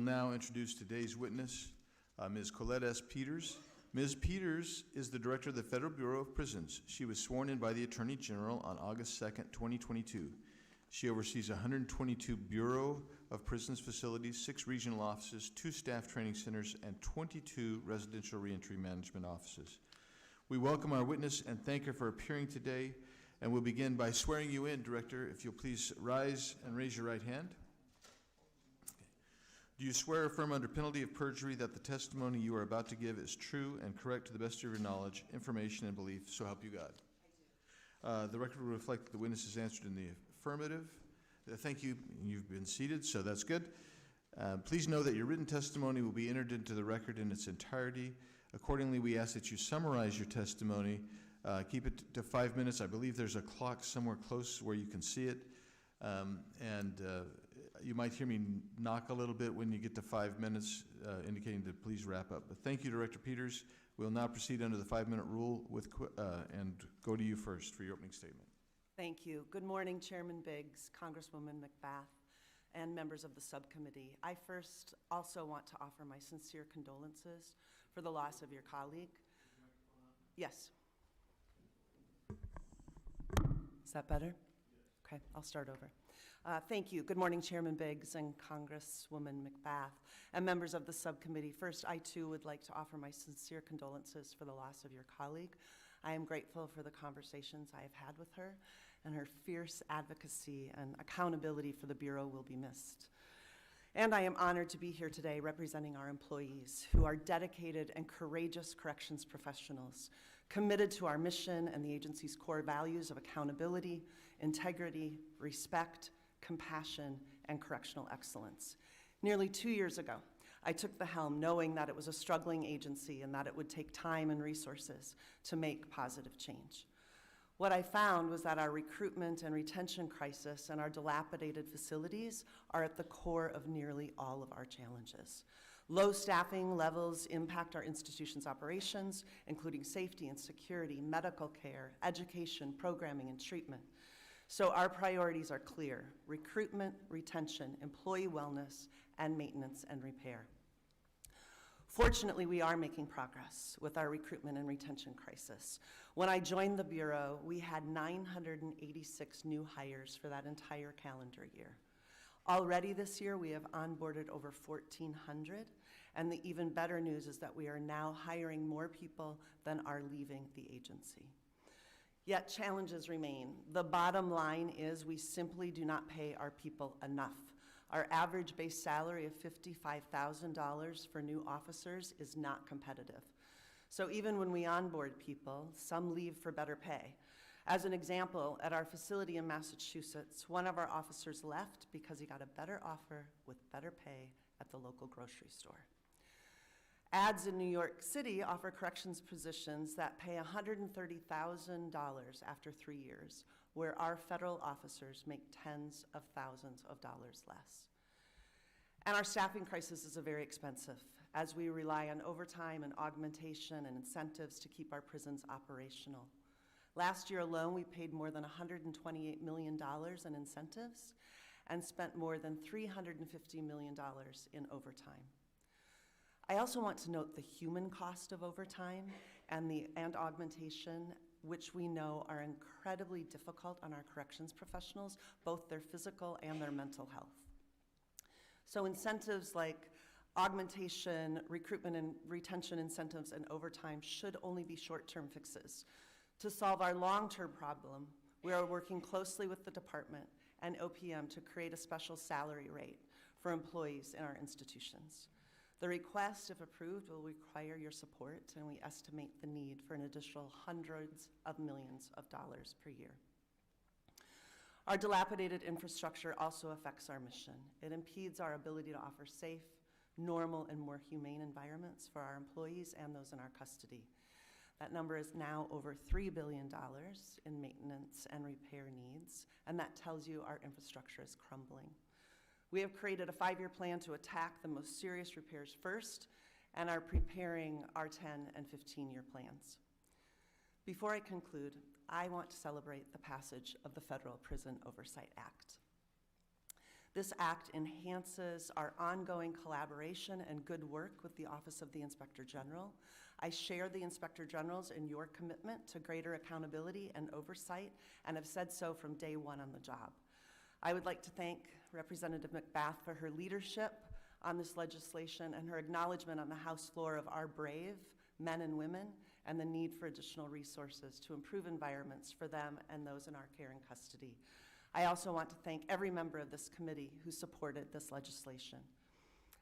Now introduce today's witness, Ms. Colette S. Peters. Ms. Peters is the Director of the Federal Bureau of Prisons. She was sworn in by the Attorney General on August 2nd, 2022. She oversees 122 Bureau of Prisons facilities, 6 regional offices, 2 staff training centers, and 22 residential reentry management offices. We welcome our witness and thank her for appearing today, and we'll begin by swearing you in, Director. If you'll please rise and raise your right hand. Do you swear or affirm under penalty of perjury that the testimony you are about to give is true and correct to the best of your knowledge, information, and belief, so help you God? I do. The record will reflect that the witness has answered in the affirmative. Thank you. You've been seated, so that's good. Please know that your written testimony will be entered into the record in its entirety. Accordingly, we ask that you summarize your testimony. Keep it to 5 minutes. I believe there's a clock somewhere close where you can see it. You might hear me knock a little bit when you get to 5 minutes, indicating to please wrap up. But thank you, Director Peters. We'll now proceed under the 5-minute rule and go to you first for your opening statement. Thank you. Good morning, Chairman Biggs, Congresswoman McBath, and members of the subcommittee. I first also want to offer my sincere condolences for the loss of your colleague. Yes. Is that better? Okay, I'll start over. Thank you. Good morning, Chairman Biggs and Congresswoman McBath, and members of the subcommittee. First, I too would like to offer my sincere condolences for the loss of your colleague. I am grateful for the conversations I have had with her, and her fierce advocacy and accountability for the Bureau will be missed. And I am honored to be here today representing our employees, who are dedicated and courageous corrections professionals, committed to our mission and the agency's core values of accountability, integrity, respect, compassion, and correctional excellence. Nearly 2 years ago, I took the helm knowing that it was a struggling agency and that it would take time and resources to make positive change. What I found was that our recruitment and retention crisis and our dilapidated facilities are at the core of nearly all of our challenges. Low staffing levels impact our institution's operations, including safety and security, medical care, education, programming, and treatment. So our priorities are clear: recruitment, retention, employee wellness, and maintenance and repair. Fortunately, we are making progress with our recruitment and retention crisis. When I joined the Bureau, we had 986 new hires for that entire calendar year. Already this year, we have onboarded over 1,400, and the even better news is that we are now hiring more people than are leaving the agency. Yet challenges remain. The bottom line is we simply do not pay our people enough. Our average base salary of $55,000 for new officers is not competitive. So even when we onboard people, some leave for better pay. As an example, at our facility in Massachusetts, one of our officers left because he got a better offer with better pay at the local grocery store. Ads in New York City offer corrections positions that pay $130,000 after 3 years, where our federal officers make tens of thousands of dollars less. And our staffing crisis is very expensive, as we rely on overtime and augmentation and incentives to keep our prisons operational. Last year alone, we paid more than $128 million in incentives and spent more than $350 million in overtime. I also want to note the human cost of overtime and augmentation, which we know are incredibly difficult on our corrections professionals, both their physical and their mental health. So incentives like augmentation, recruitment and retention incentives, and overtime should only be short-term fixes. To solve our long-term problem, we are working closely with the department and OPM to create a special salary rate for employees in our institutions. The request, if approved, will require your support, and we estimate the need for an additional hundreds of millions of dollars per year. Our dilapidated infrastructure also affects our mission. It impedes our ability to offer safe, normal, and more humane environments for our employees and those in our custody. That number is now over $3 billion in maintenance and repair needs, and that tells you our infrastructure is crumbling. We have created a 5-year plan to attack the most serious repairs first and are preparing our 10 and 15-year plans. Before I conclude, I want to celebrate the passage of the Federal Prison Oversight Act. This act enhances our ongoing collaboration and good work with the Office of the Inspector General. I share the Inspector General's and your commitment to greater accountability and oversight, and have said so from day one on the job. I would like to thank Representative McBath for her leadership on this legislation and her acknowledgement on the House floor of our brave men and women and the need for additional resources to improve environments for them and those in our care and custody. I also want to thank every member of this committee who supported this legislation.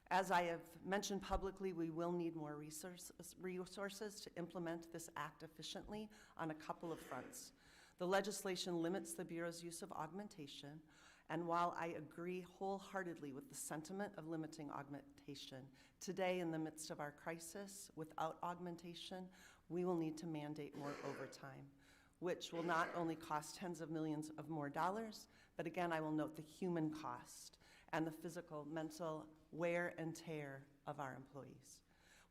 As I have mentioned publicly, we will need more resources to implement this act efficiently on a couple of fronts. The legislation limits the Bureau's use of augmentation, and while I agree wholeheartedly with the sentiment of limiting augmentation, today in the midst of our crisis, without augmentation, we will need to mandate more overtime, which will not only cost tens of millions of more dollars, but again, I will note the human cost and the physical, mental wear and tear of our employees.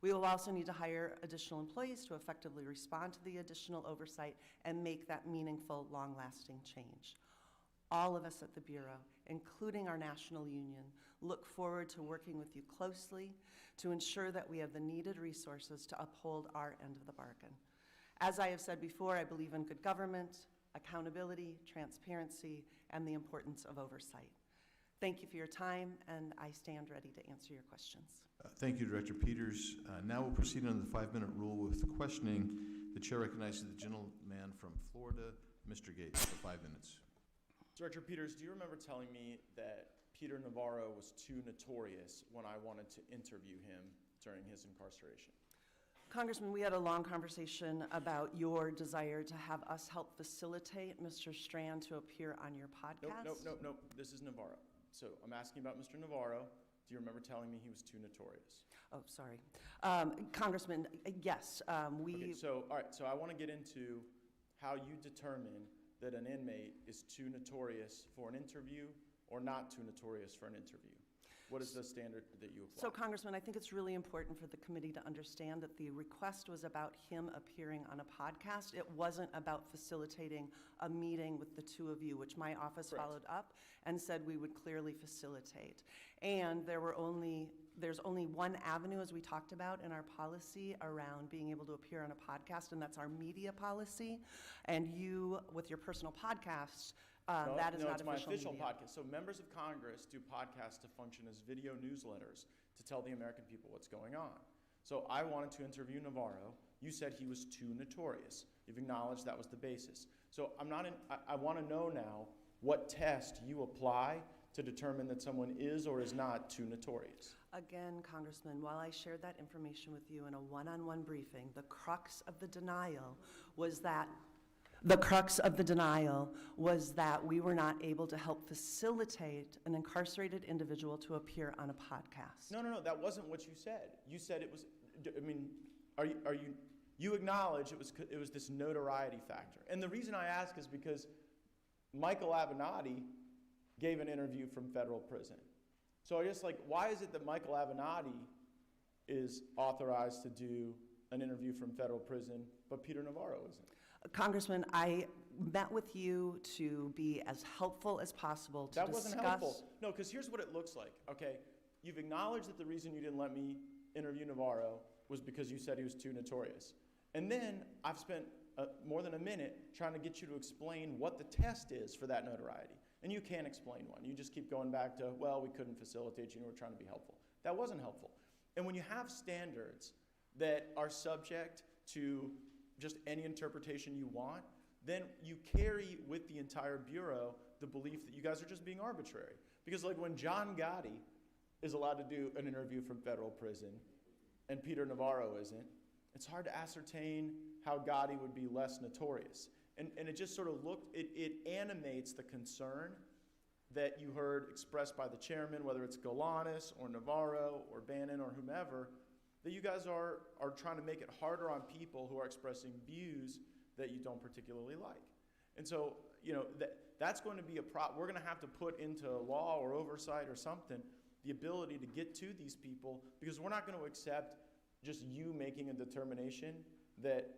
We will also need to hire additional employees to effectively respond to the additional oversight and make that meaningful, long-lasting change. All of us at the Bureau, including our national union, look forward to working with you closely to ensure that we have the needed resources to uphold our end of the bargain. As I have said before, I believe in good government, accountability, transparency, and the importance of oversight. Thank you for your time, and I stand ready to answer your questions. Thank you, Director Peters. Now we'll proceed under the 5-minute rule with questioning. The chair recognizes the gentleman from Florida, Mr. Gates, for 5 minutes. Director Peters, do you remember telling me that Peter Navarro was too notorious when I wanted to interview him during his incarceration? Congressman, we had a long conversation about your desire to have us help facilitate Mr. Strand to appear on your podcast. Nope. This is Navarro. So I'm asking about Mr. Navarro. Do you remember telling me he was too notorious? Oh, sorry. Congressman, yes. Okay, so, all right, so I want to get into how you determine that an inmate is too notorious for an interview or not too notorious for an interview. What is the standard that you apply? So, Congressman, I think it's really important for the committee to understand that the request was about him appearing on a podcast. It wasn't about facilitating a meeting with the two of you, which my office Correct. followed up and said we would clearly facilitate. And there's only one avenue, as we talked about in our policy, around being able to appear on a podcast, and that's our media policy. And you, with your personal podcasts, that is not it's my official media. podcast. So members of Congress do podcasts to function as video newsletters to tell the American people what's going on. So I wanted to interview Navarro. You said he was too notorious. You've acknowledged that was the basis. So I want to know now what test you apply to determine that someone is or is not too notorious. Again, Congressman, while I shared that information with you in a one-on-one briefing, the crux of the denial was that we were not able to help facilitate an incarcerated individual to appear on a podcast. No, that wasn't what you said. You said it was, you acknowledge it was this notoriety factor. And the reason I ask is because Michael Avenatti gave an interview from federal prison. So I guess, why is it that Michael Avenatti is authorized to do an interview from federal prison, but Peter Navarro isn't? Congressman, I met with you to be as helpful as possible to discuss. That wasn't helpful. No, because here's what it looks like, okay? You've acknowledged that the reason you didn't let me interview Navarro was because you said he was too notorious. And then I've spent more than a minute trying to get you to explain what the test is for that notoriety. And you can't explain one. You just keep going back to, well, we couldn't facilitate you and we're trying to be helpful. That wasn't helpful. And when you have standards that are subject to just any interpretation you want, then you carry with the entire Bureau the belief that you guys are just being arbitrary. Because when John Gotti is allowed to do an interview from federal prison and Peter Navarro isn't, it's hard to ascertain how Gotti would be less notorious. And it just sort of it animates the concern that you heard expressed by the chairman, whether it's Galanis or Navarro or Bannon or whomever, that you guys are trying to make it harder on people who are expressing views that you don't particularly like. And so, that's going to be we're going to have to put into law or oversight or something the ability to get to these people, because we're not going to accept just you making a determination that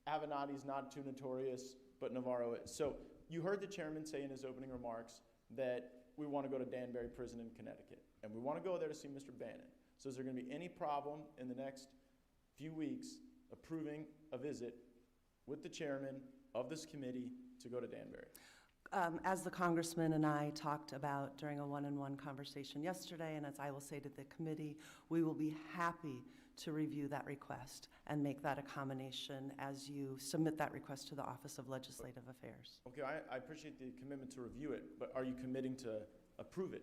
Avenatti's not too notorious, but Navarro is. So you heard the chairman say in his opening remarks that we want to go to Danbury Prison in Connecticut, and we want to go there to see Mr. Bannon. So is there going to be any problem in the next few weeks approving a visit with the chairman of this committee to go to Danbury? As the congressman and I talked about during a one-on-one conversation yesterday, and as I will say to the committee, we will be happy to review that request and make that accommodation as you submit that request to the Office of Legislative Affairs. Okay, I appreciate the commitment to review it, but are you committing to approve it?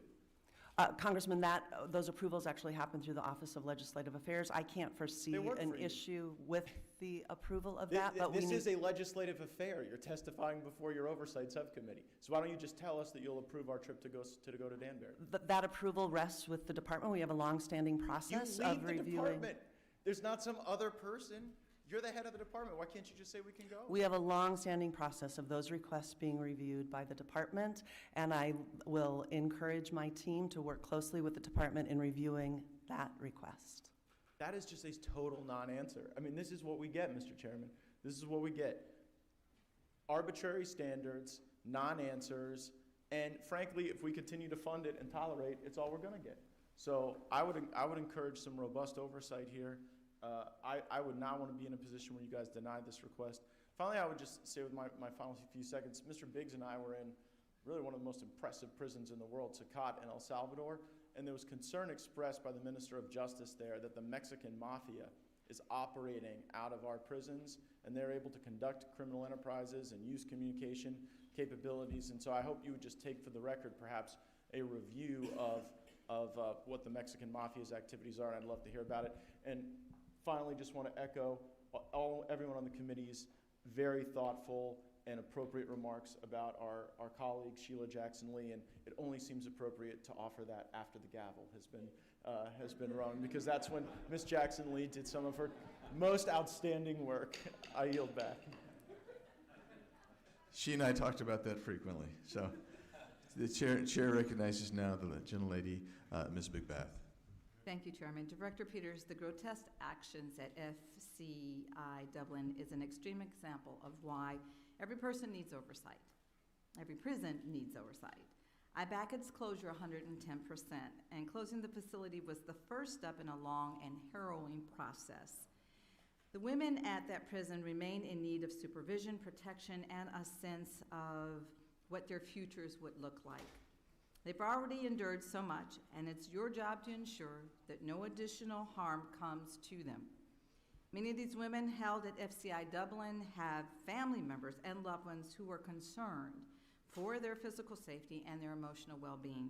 Congressman, those approvals actually happen through the Office of Legislative Affairs. I can't foresee an issue with the approval of that, but this is a legislative affair. You're testifying before your oversight subcommittee. So why don't you just tell us that you'll approve our trip to go to Danbury? That approval rests with the department. We have a long-standing process You lead of the reviewing. department. There's not some other person. You're the head of the department. Why can't you just say we can go? We have a long-standing process of those requests being reviewed by the department, and I will encourage my team to work closely with the department in reviewing that request. That is just a total non-answer. I mean, this is what we get, Mr. Chairman. This is what we get. Arbitrary standards, non-answers, and frankly, if we continue to fund it and tolerate, it's all we're going to get. So I would encourage some robust oversight here. I would not want to be in a position where you guys denied this request. Finally, I would just say with my final few seconds, Mr. Biggs and I were in really one of the most impressive prisons in the world, Sacat in El Salvador, and there was concern expressed by the Minister of Justice there that the Mexican mafia is operating out of our prisons, and they're able to conduct criminal enterprises and use communication capabilities. And so I hope you would just take for the record perhaps a review of what the Mexican mafia's activities are, and I'd love to hear about it. And finally, just want to echo everyone on the committee's very thoughtful and appropriate remarks about our colleague Sheila Jackson-Lee, and it only seems appropriate to offer that after the gavel has been rung, because that's when Ms. Jackson-Lee did some of her most outstanding work. I yield back. She and I talked about that frequently. So the chair recognizes now the gentlelady, Ms. Bigbath. Thank you, Chairman. Director Peters, the grotesque actions at FCI Dublin is an extreme example of why every person needs oversight. Every prison needs oversight. I back its closure 110%, and closing the facility was the first step in a long and harrowing process. The women at that prison remain in need of supervision, protection, and a sense of what their futures would look like. They've already endured so much, and it's your job to ensure that no additional harm comes to them. Many of these women held at FCI Dublin have family members and loved ones who are concerned for their physical safety and their emotional well-being.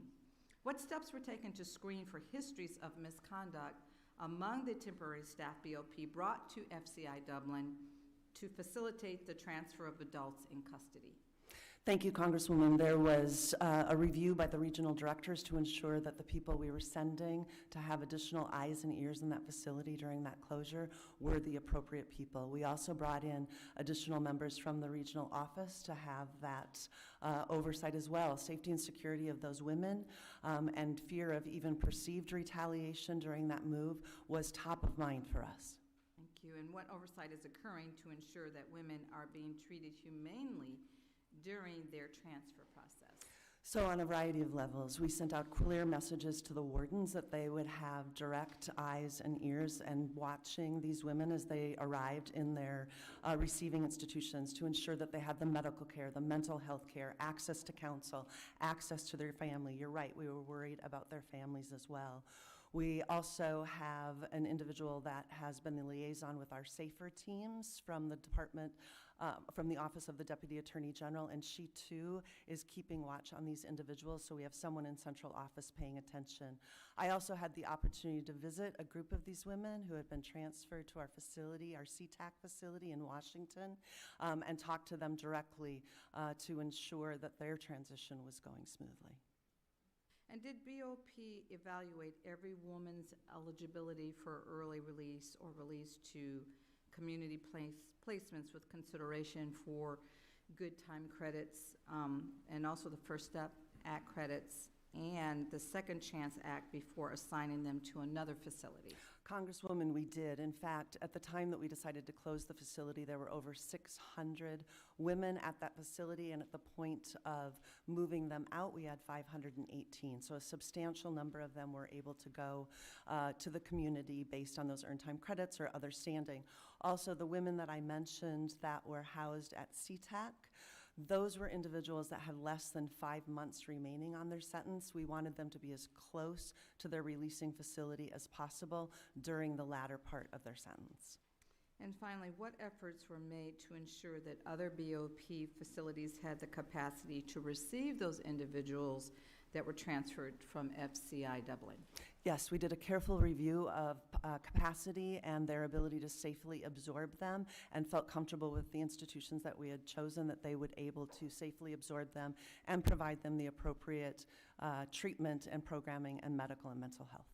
What steps were taken to screen for histories of misconduct among the temporary staff BOP brought to FCI Dublin to facilitate the transfer of adults in custody? Thank you, Congresswoman. There was a review by the regional directors to ensure that the people we were sending to have additional eyes and ears in that facility during that closure were the appropriate people. We also brought in additional members from the regional office to have that oversight as well. Safety and security of those women and fear of even perceived retaliation during that move was top of mind for us. Thank you. And what oversight is occurring to ensure that women are being treated humanely during their transfer process? So on a variety of levels, we sent out clear messages to the wardens that they would have direct eyes and ears and watching these women as they arrived in their receiving institutions to ensure that they had the medical care, the mental health care, access to counsel, access to their family. You're right, we were worried about their families as well. We also have an individual that has been the liaison with our SAFER teams from the department, from the Office of the Deputy Attorney General, and she too is keeping watch on these individuals, so we have someone in central office paying attention. I also had the opportunity to visit a group of these women who had been transferred to our facility, our CTAC facility in Washington, and talk to them directly to ensure that their transition was going smoothly. And did BOP evaluate every woman's eligibility for early release or release to community placements with consideration for good time credits and also the First Step Act credits and the Second Chance Act before assigning them to another facility? Congresswoman, we did. In fact, at the time that we decided to close the facility, there were over 600 women at that facility, and at the point of moving them out, we had 518. So a substantial number of them were able to go to the community based on those earned time credits or other standing. Also, the women that I mentioned that were housed at CTAC, those were individuals that had less than 5 months remaining on their sentence. We wanted them to be as close to their releasing facility as possible during the latter part of their sentence. And finally, what efforts were made to ensure that other BOP facilities had the capacity to receive those individuals that were transferred from FCI Dublin? Yes, we did a careful review of capacity and their ability to safely absorb them, and felt comfortable with the institutions that we had chosen that they would able to safely absorb them and provide them the appropriate treatment and programming and medical and mental health.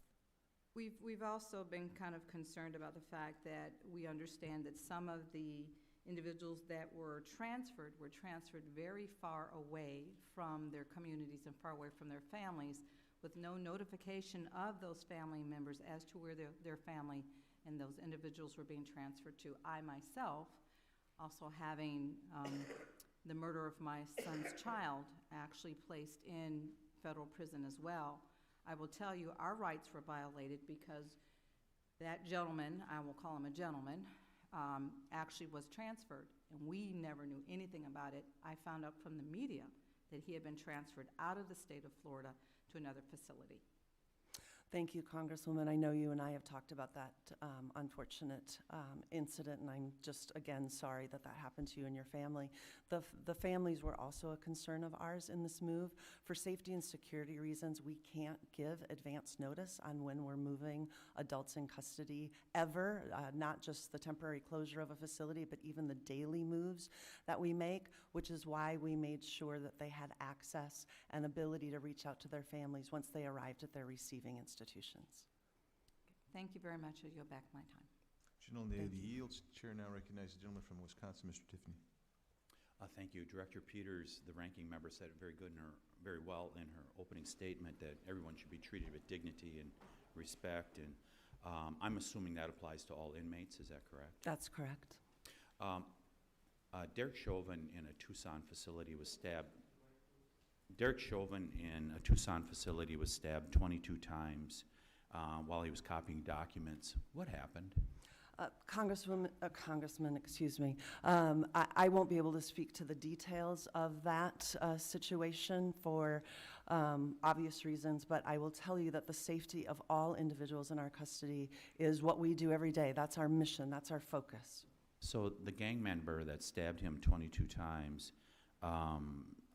We've also been kind of concerned about the fact that we understand that some of the individuals that were transferred very far away from their communities and far away from their families, with no notification of those family members as to where their family and those individuals were being transferred to. I myself, also having the murder of my son's child actually placed in federal prison as well, I will tell you our rights were violated because that gentleman, I will call him a gentleman, actually was transferred, and we never knew anything about it. I found out from the media that he had been transferred out of the state of Florida to another facility. Thank you, Congresswoman. I know you and I have talked about that unfortunate incident, and I'm just, again, sorry that that happened to you and your family. The families were also a concern of ours in this move. For safety and security reasons, we can't give advance notice on when we're moving adults in custody ever, not just the temporary closure of a facility, but even the daily moves that we make, which is why we made sure that they had access and ability to reach out to their families once they arrived at their receiving institutions. Thank you very much. I yield back my time. General, the yields chair now recognizes the gentleman from Wisconsin, Mr. Tiffany. Thank you. Director Peters, the ranking member, said it very well in her opening statement that everyone should be treated with dignity and respect, and I'm assuming that applies to all inmates. Is that correct? That's correct. Derek Chauvin in a Tucson facility was stabbed. Derek Chauvin in a Tucson facility was stabbed 22 times while he was copying documents. What happened? Congressman, excuse me. I won't be able to speak to the details of that situation for obvious reasons, but I will tell you that the safety of all individuals in our custody is what we do every day. That's our mission. That's our focus. So the gang member that stabbed him 22 times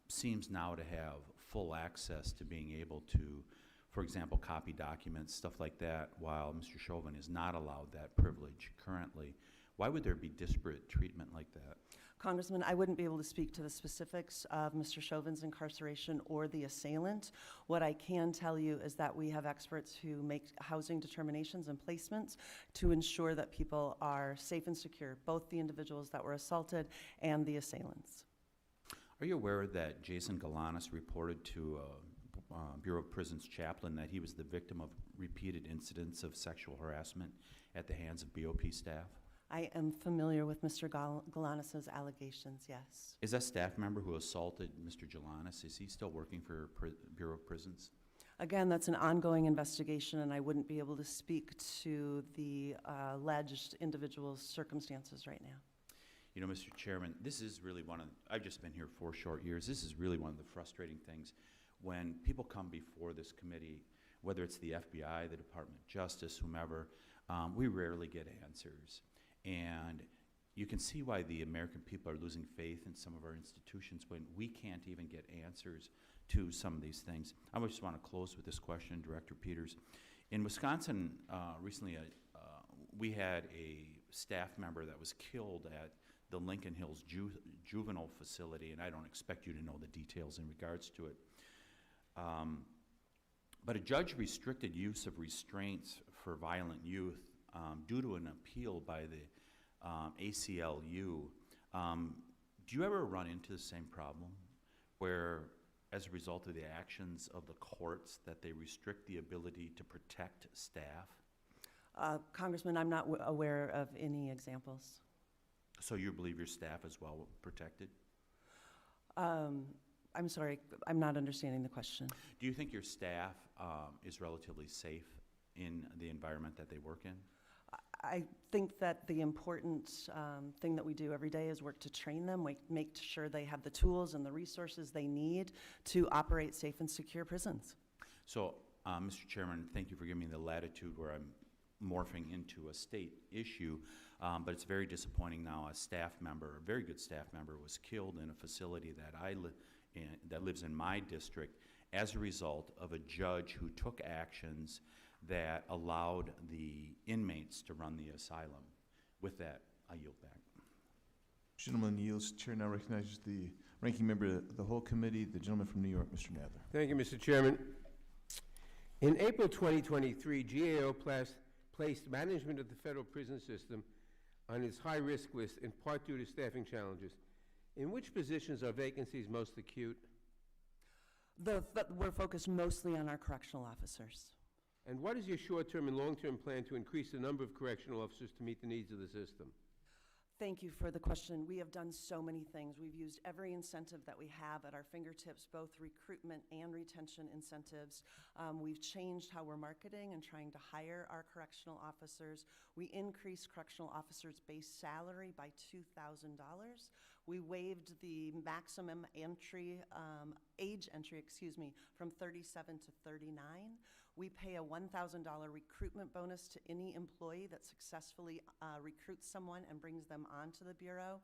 seems now to have full access to being able to, for example, copy documents, stuff like that, while Mr. Chauvin is not allowed that privilege currently. Why would there be disparate treatment like that? Congressman, I wouldn't be able to speak to the specifics of Mr. Chauvin's incarceration or the assailant. What I can tell you is that we have experts who make housing determinations and placements to ensure that people are safe and secure, both the individuals that were assaulted and the assailants. Are you aware that Jason Galanis reported to Bureau of Prisons chaplain that he was the victim of repeated incidents of sexual harassment at the hands of BOP staff? I am familiar with Mr. Galanis' allegations, yes. Is that staff member who assaulted Mr. Galanis, is he still working for Bureau of Prisons? Again, that's an ongoing investigation, and I wouldn't be able to speak to the alleged individual's circumstances right now. You know, Mr. Chairman, this is really I've just been here 4 short years. This is really one of the frustrating things. When people come before this committee, whether it's the FBI, the Department of Justice, whomever, we rarely get answers. And you can see why the American people are losing faith in some of our institutions when we can't even get answers to some of these things. I just want to close with this question, Director Peters. In Wisconsin, recently, we had a staff member that was killed at the Lincoln Hills juvenile facility, and I don't expect you to know the details in regards to it. But a judge restricted use of restraints for violent youth due to an appeal by the ACLU. Do you ever run into the same problem where as a result of the actions of the courts, that they restrict the ability to protect staff? Congressman, I'm not aware of any examples. So you believe your staff is well protected? I'm sorry, I'm not understanding the question. Do you think your staff is relatively safe in the environment that they work in? I think that the important thing that we do every day is work to train them, make sure they have the tools and the resources they need to operate safe and secure prisons. So, Mr. Chairman, thank you for giving me the latitude where I'm morphing into a state issue, but it's very disappointing now. A staff member, a very good staff member, was killed in a facility that that lives in my district as a result of a judge who took actions that allowed the inmates to run the asylum. With that, I yield back. Gentleman yields. Chair now recognizes the ranking member of the whole committee, the gentleman from New York, Mr. Nadler. Thank you, Mr. Chairman. In April 2023, GAO placed management of the federal prison system on its high-risk list, in part due to staffing challenges. In which positions are vacancies most acute? We're focused mostly on our correctional officers. And what is your short-term and long-term plan to increase the number of correctional officers to meet the needs of the system? Thank you for the question. We have done so many things. We've used every incentive that we have at our fingertips, both recruitment and retention incentives. We've changed how we're marketing and trying to hire our correctional officers. We increased correctional officers' base salary by $2,000. We waived the maximum age entry, from 37 to 39. We pay a $1,000 recruitment bonus to any employee that successfully recruits someone and brings them onto the Bureau.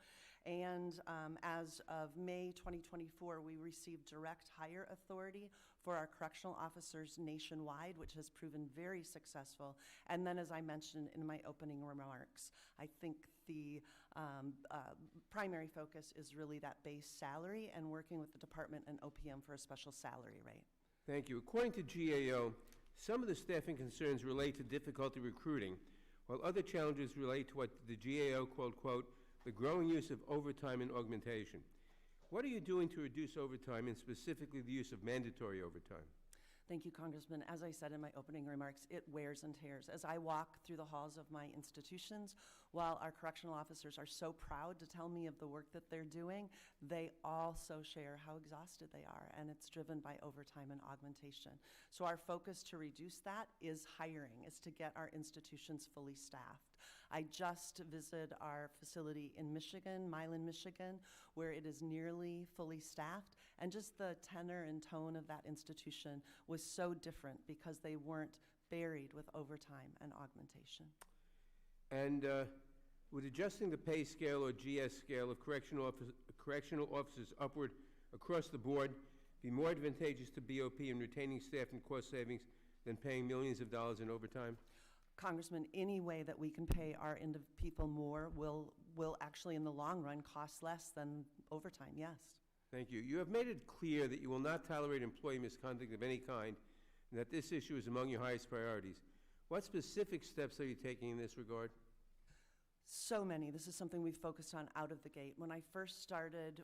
And as of May 2024, we received direct hire authority for our correctional officers nationwide, which has proven very successful. And then, as I mentioned in my opening remarks, I think the primary focus is really that base salary and working with the department and OPM for a special salary rate. Thank you. According to GAO, some of the staffing concerns relate to difficulty recruiting, while other challenges relate to what the GAO called, quote, the growing use of overtime and augmentation. What are you doing to reduce overtime, and specifically the use of mandatory overtime? Thank you, Congressman. As I said in my opening remarks, it wears and tears. As I walk through the halls of my institutions, while our correctional officers are so proud to tell me of the work that they're doing, they also share how exhausted they are, and it's driven by overtime and augmentation. So our focus to reduce that is hiring, is to get our institutions fully staffed. I just visited our facility in Michigan, Milan, Michigan, where it is nearly fully staffed, and just the tenor and tone of that institution was so different because they weren't buried with overtime and augmentation. And would adjusting the pay scale or GS scale of correctional officers upward across the board be more advantageous to BOP in retaining staff and cost savings than paying millions of dollars in overtime? Congressman, any way that we can pay our people more will actually in the long run cost less than overtime, yes. Thank you. You have made it clear that you will not tolerate employee misconduct of any kind, and that this issue is among your highest priorities. What specific steps are you taking in this regard? So many. This is something we've focused on out of the gate. When I first started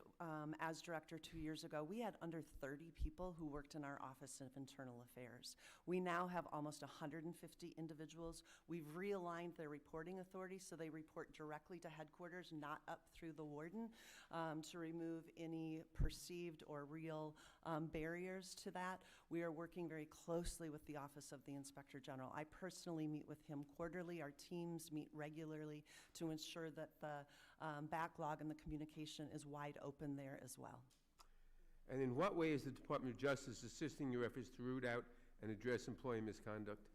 as director 2 years ago, we had under 30 people who worked in our Office of Internal Affairs. We now have almost 150 individuals. We've realigned their reporting authority so they report directly to headquarters, not up through the warden, to remove any perceived or real barriers to that. We are working very closely with the Office of the Inspector General. I personally meet with him quarterly. Our teams meet regularly to ensure that the backlog and the communication is wide open there as well. And in what way is the Department of Justice assisting your efforts to root out and address employee misconduct?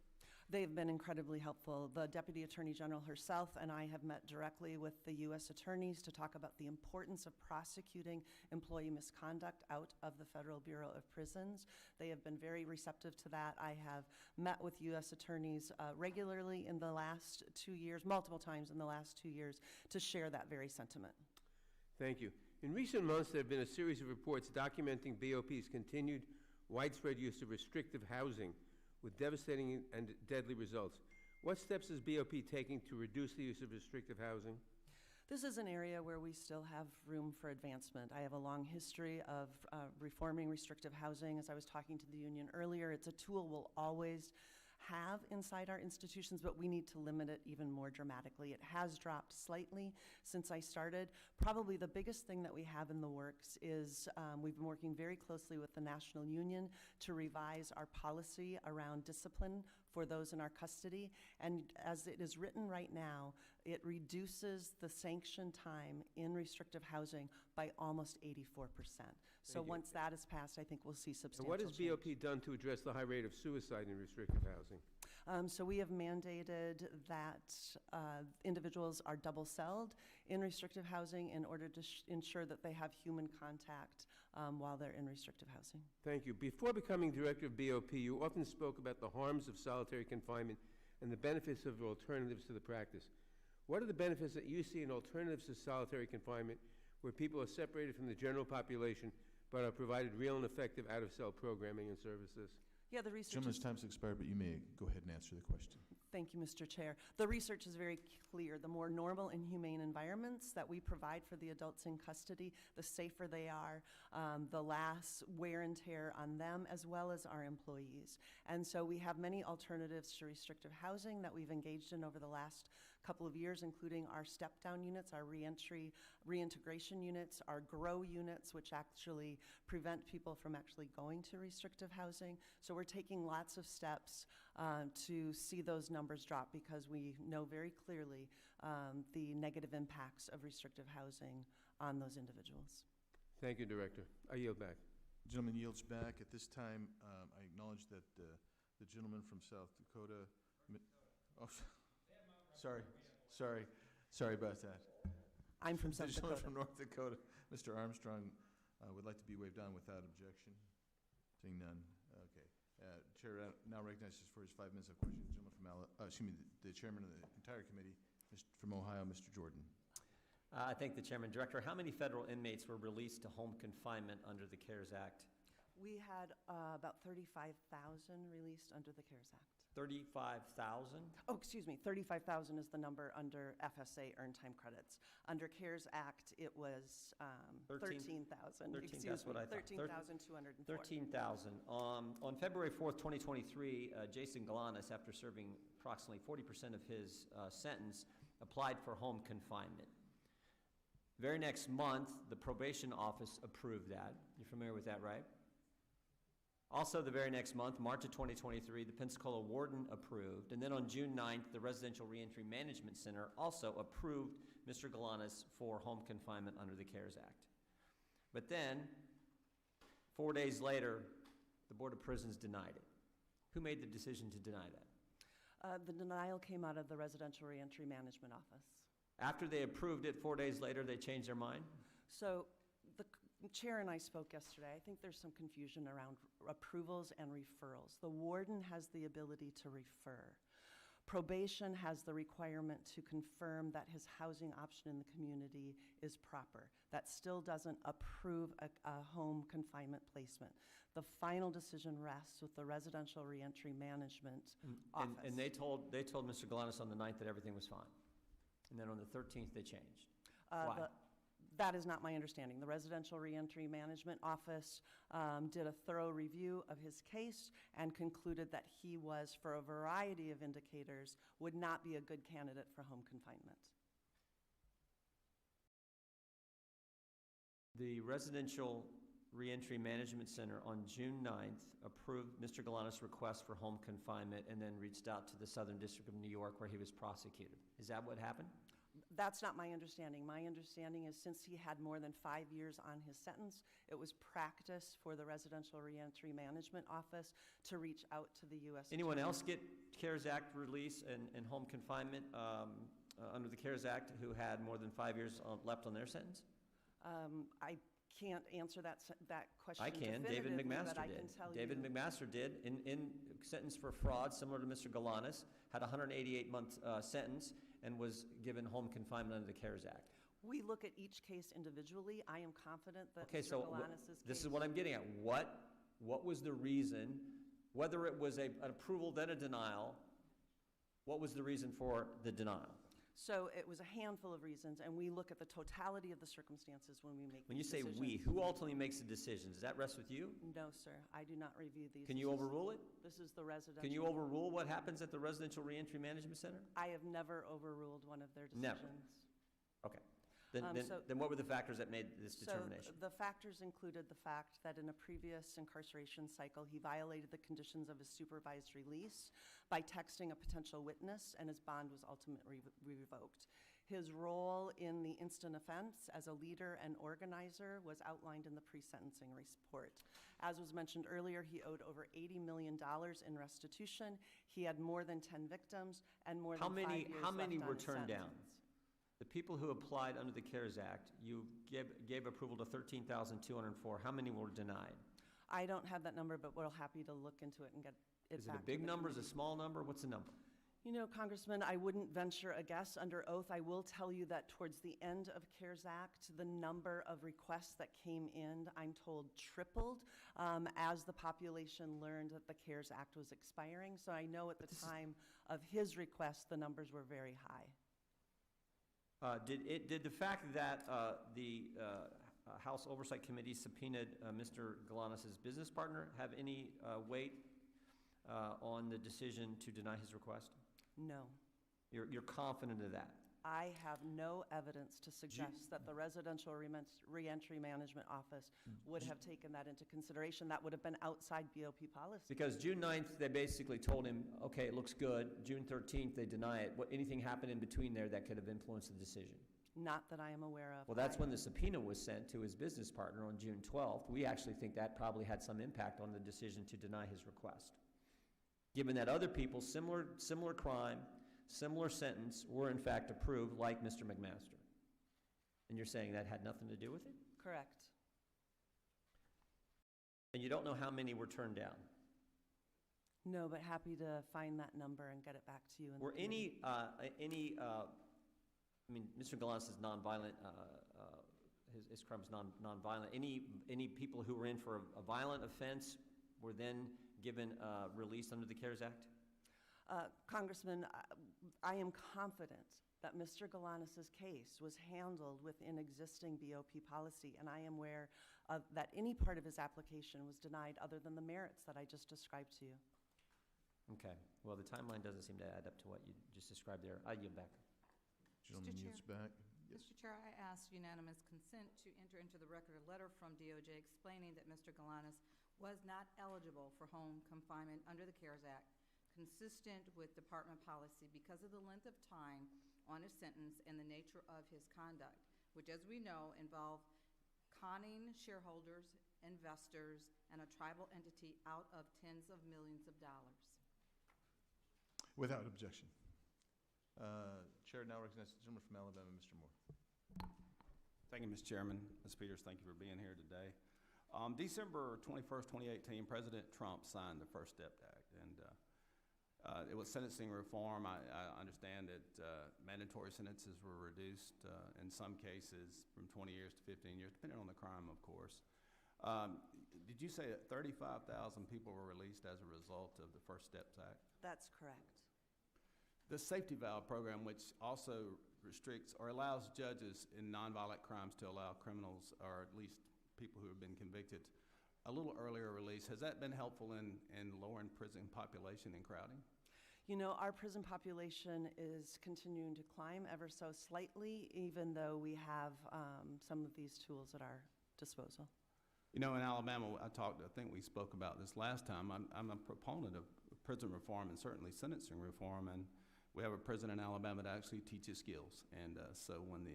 They've been incredibly helpful. The Deputy Attorney General herself and I have met directly with the U.S. attorneys to talk about the importance of prosecuting employee misconduct out of the Federal Bureau of Prisons. They have been very receptive to that. I have met with U.S. attorneys regularly in the last 2 years, multiple times in the last 2 years, to share that very sentiment. Thank you. In recent months, there have been a series of reports documenting BOP's continued widespread use of restrictive housing with devastating and deadly results. What steps is BOP taking to reduce the use of restrictive housing? This is an area where we still have room for advancement. I have a long history of reforming restrictive housing. As I was talking to the union earlier, it's a tool we'll always have inside our institutions, but we need to limit it even more dramatically. It has dropped slightly since I started. Probably the biggest thing that we have in the works is we've been working very closely with the National Union to revise our policy around discipline for those in our custody. And as it is written right now, it reduces the sanction time in restrictive housing by almost 84%. So Thank you. once that is passed, I think we'll see And substantial what has change. BOP done to address the high rate of suicide in restrictive housing? So we have mandated that individuals are double-celled in restrictive housing in order to ensure that they have human contact while they're in restrictive housing. Thank you. Before becoming director of BOP, you often spoke about the harms of solitary confinement and the benefits of alternatives to the practice. What are the benefits that you see in alternatives to solitary confinement where people are separated from the general population but are provided real and effective out-of-cell programming and services? Yeah, the research Gentleman's is, time's expired, but you may go ahead and answer the question. thank you, Mr. Chair. The research is very clear. The more normal and humane environments that we provide for the adults in custody, the safer they are, the less wear and tear on them as well as our employees. And so we have many alternatives to restrictive housing that we've engaged in over the last couple of years, including our step-down units, our reintegration units, our GROW units, which actually prevent people from actually going to restrictive housing. So we're taking lots of steps to see those numbers drop because we know very clearly the negative impacts of restrictive housing on those individuals. Thank you, Director. I yield back. Gentleman yields back. At this time, I acknowledge that the gentleman from South Dakota. Oh, sorry about that. I'm from The South gentleman Dakota. from North Dakota, Mr. Armstrong, would like to be waved on without objection. Seeing none. Okay. Chair now recognizes for his 5 minutes of questions, the gentleman from the chairman of the entire committee, from Ohio, Mr. Jordan. I thank the chairman. Director, how many federal inmates were released to home confinement under the CARES Act? We had about 35,000 released under the CARES Act. 35,000? Oh, excuse me, 35,000 is the number under FSA earned time credits. Under CARES Act, it was 13,000. 13, that's what I thought. 13,204. 13,000. On February 4th, 2023, Jason Galanis, after serving approximately 40% of his sentence, applied for home confinement. Very next month, the probation office approved that. You're familiar with that, right? Also, the very next month, March of 2023, the Pensacola warden approved. And then on June 9th, the Residential Reentry Management Center also approved Mr. Galanis for home confinement under the CARES Act. But then, 4 days later, the Board of Prisons denied it. Who made the decision to deny that? The denial came out of the Residential Reentry Management Office. After they approved it, 4 days later, they changed their mind? So the chair and I spoke yesterday. I think there's some confusion around approvals and referrals. The warden has the ability to refer. Probation has the requirement to confirm that his housing option in the community is proper. That still doesn't approve a home confinement placement. The final decision rests with the Residential Reentry Management Office. And they told Mr. Galanis on the 9th that everything was fine. And then on the 13th, they changed. Why? That is not my understanding. The Residential Reentry Management Office did a thorough review of his case and concluded that he was, for a variety of indicators, would not be a good candidate for home confinement. The Residential Reentry Management Center on June 9th approved Mr. Galanis' request for home confinement and then reached out to the Southern District of New York where he was prosecuted. Is that what happened? That's not my understanding. My understanding is since he had more than 5 years on his sentence, it was practice for the Residential Reentry Management Office to reach out to the U.S. Anyone Attorney. else get CARES Act release and home confinement under the CARES Act who had more than 5 years left on their sentence? I can't answer that question I can. David definitively, McMaster but I did. can tell David you. McMaster did. In sentence for fraud, similar to Mr. Galanis, had a 188-month sentence and was given home confinement under the CARES Act. We look at each case individually. I am confident that Okay, Mr. so Galanis' this case. is what I'm getting at. What was the reason, whether it was an approval then a denial, what was the reason for the denial? So it was a handful of reasons, and we look at the totality of the circumstances when we make When you these say decisions. "we," who ultimately makes the decision? Does that rest with you? No, sir, I do not review these. Can you overrule it? This is the residential. Can you overrule what happens at the Residential Reentry Management Center? I have never overruled one of their decisions. Never. Okay. Then, So- then what were the factors that made this determination? So the factors included the fact that in a previous incarceration cycle, he violated the conditions of his supervised release by texting a potential witness, and his bond was ultimately revoked. His role in the instant offense as a leader and organizer was outlined in the pre-sentencing report. As was mentioned earlier, he owed over $80 million in restitution. He had more than 10 victims and more than 5 years left How many on were his turned down? sentence. The people who applied under the CARES Act, you gave approval to 13,204. How many were denied? I don't have that number, but we're happy to look into it and get it back. Is it a to big the number? Is it a committee. small number? What's the number? You know, Congressman, I wouldn't venture a guess under oath. I will tell you that towards the end of CARES Act, the number of requests that came in, I'm told, tripled as the population learned that the CARES Act was expiring. So I know at the time of his request, the numbers were very high. Did the fact that the House Oversight Committee subpoenaed Mr. Galanis' business partner have any weight on the decision to deny his request? No. You're confident of that? I have no evidence to suggest that the Residential Reentry Management Office would have taken that into consideration. That would have been outside BOP policy. Because June 9th, they basically told him, okay, it looks good. June 13th, they deny it. Anything happened in between there that could have influenced the decision? Not that I am aware of. Well, that's when the subpoena was sent to his business partner on June 12th. We actually think that probably had some impact on the decision to deny his request. Given that other people, similar crime, similar sentence, were in fact approved, like Mr. McMaster. And you're saying that had nothing to do with it? Correct. And you don't know how many were turned down? No, but happy to find that number and get it back to you. in the Were committee. I mean, Mr. Galanis is nonviolent, his crime is nonviolent. Any people who were in for a violent offense were then given release under the CARES Act? Congressman, I am confident that Mr. Galanis' case was handled within existing BOP policy, and I am aware that any part of his application was denied other than the merits that I just described to you. Okay. Well, the timeline doesn't seem to add up to what you just described there. I yield back. Gentleman Mr. yields back. Yes. Mr. Chair, I ask unanimous consent to enter into the record a letter from DOJ explaining that Mr. Galanis was not eligible for home confinement under the CARES Act, consistent with department policy because of the length of time on his sentence and the nature of his conduct, which, as we know, involved conning shareholders, investors, and a tribal entity out of tens of millions of dollars. Without objection. Chair now recognizes the gentleman from Alabama, Mr. Moore. Thank you, Mr. Chairman. Ms. Peters, thank you for being here today. December 21st, 2018, President Trump signed the First Step Act, and it was sentencing reform. I understand that mandatory sentences were reduced in some cases from 20 years to 15 years, depending on the crime, of course. Did you say that 35,000 people were released as a result of the First Steps Act? That's correct. The safety valve program, which also restricts or allows judges in nonviolent crimes to allow criminals, or at least people who have been convicted, a little earlier release, has that been helpful in lowering prison population and crowding? You know, our prison population is continuing to climb ever so slightly, even though we have some of these tools at our disposal. You know, in Alabama, I think we spoke about this last time. I'm a proponent of prison reform and certainly sentencing reform, and we have a prison in Alabama that actually teaches skills. And so when the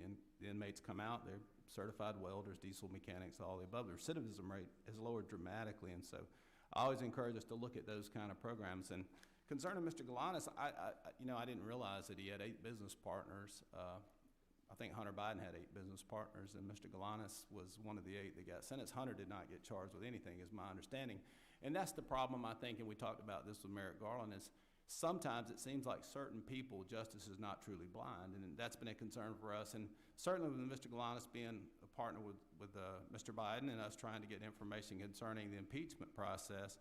inmates come out, they're certified welders, diesel mechanics, all the above. The recidivism rate is lowered dramatically, and so I always encourage us to look at those kind of programs. And concerning Mr. Galanis, I didn't realize that he had 8 business partners. I think Hunter Biden had 8 business partners, and Mr. Galanis was one of the 8 that got sentenced. Hunter did not get charged with anything, is my understanding. And that's the problem, I think, and we talked about this with Merrick Garland, is sometimes it seems like certain people, justice is not truly blind, and that's been a concern for us. And certainly with Mr. Galanis being a partner with Mr. Biden and us trying to get information concerning the impeachment process,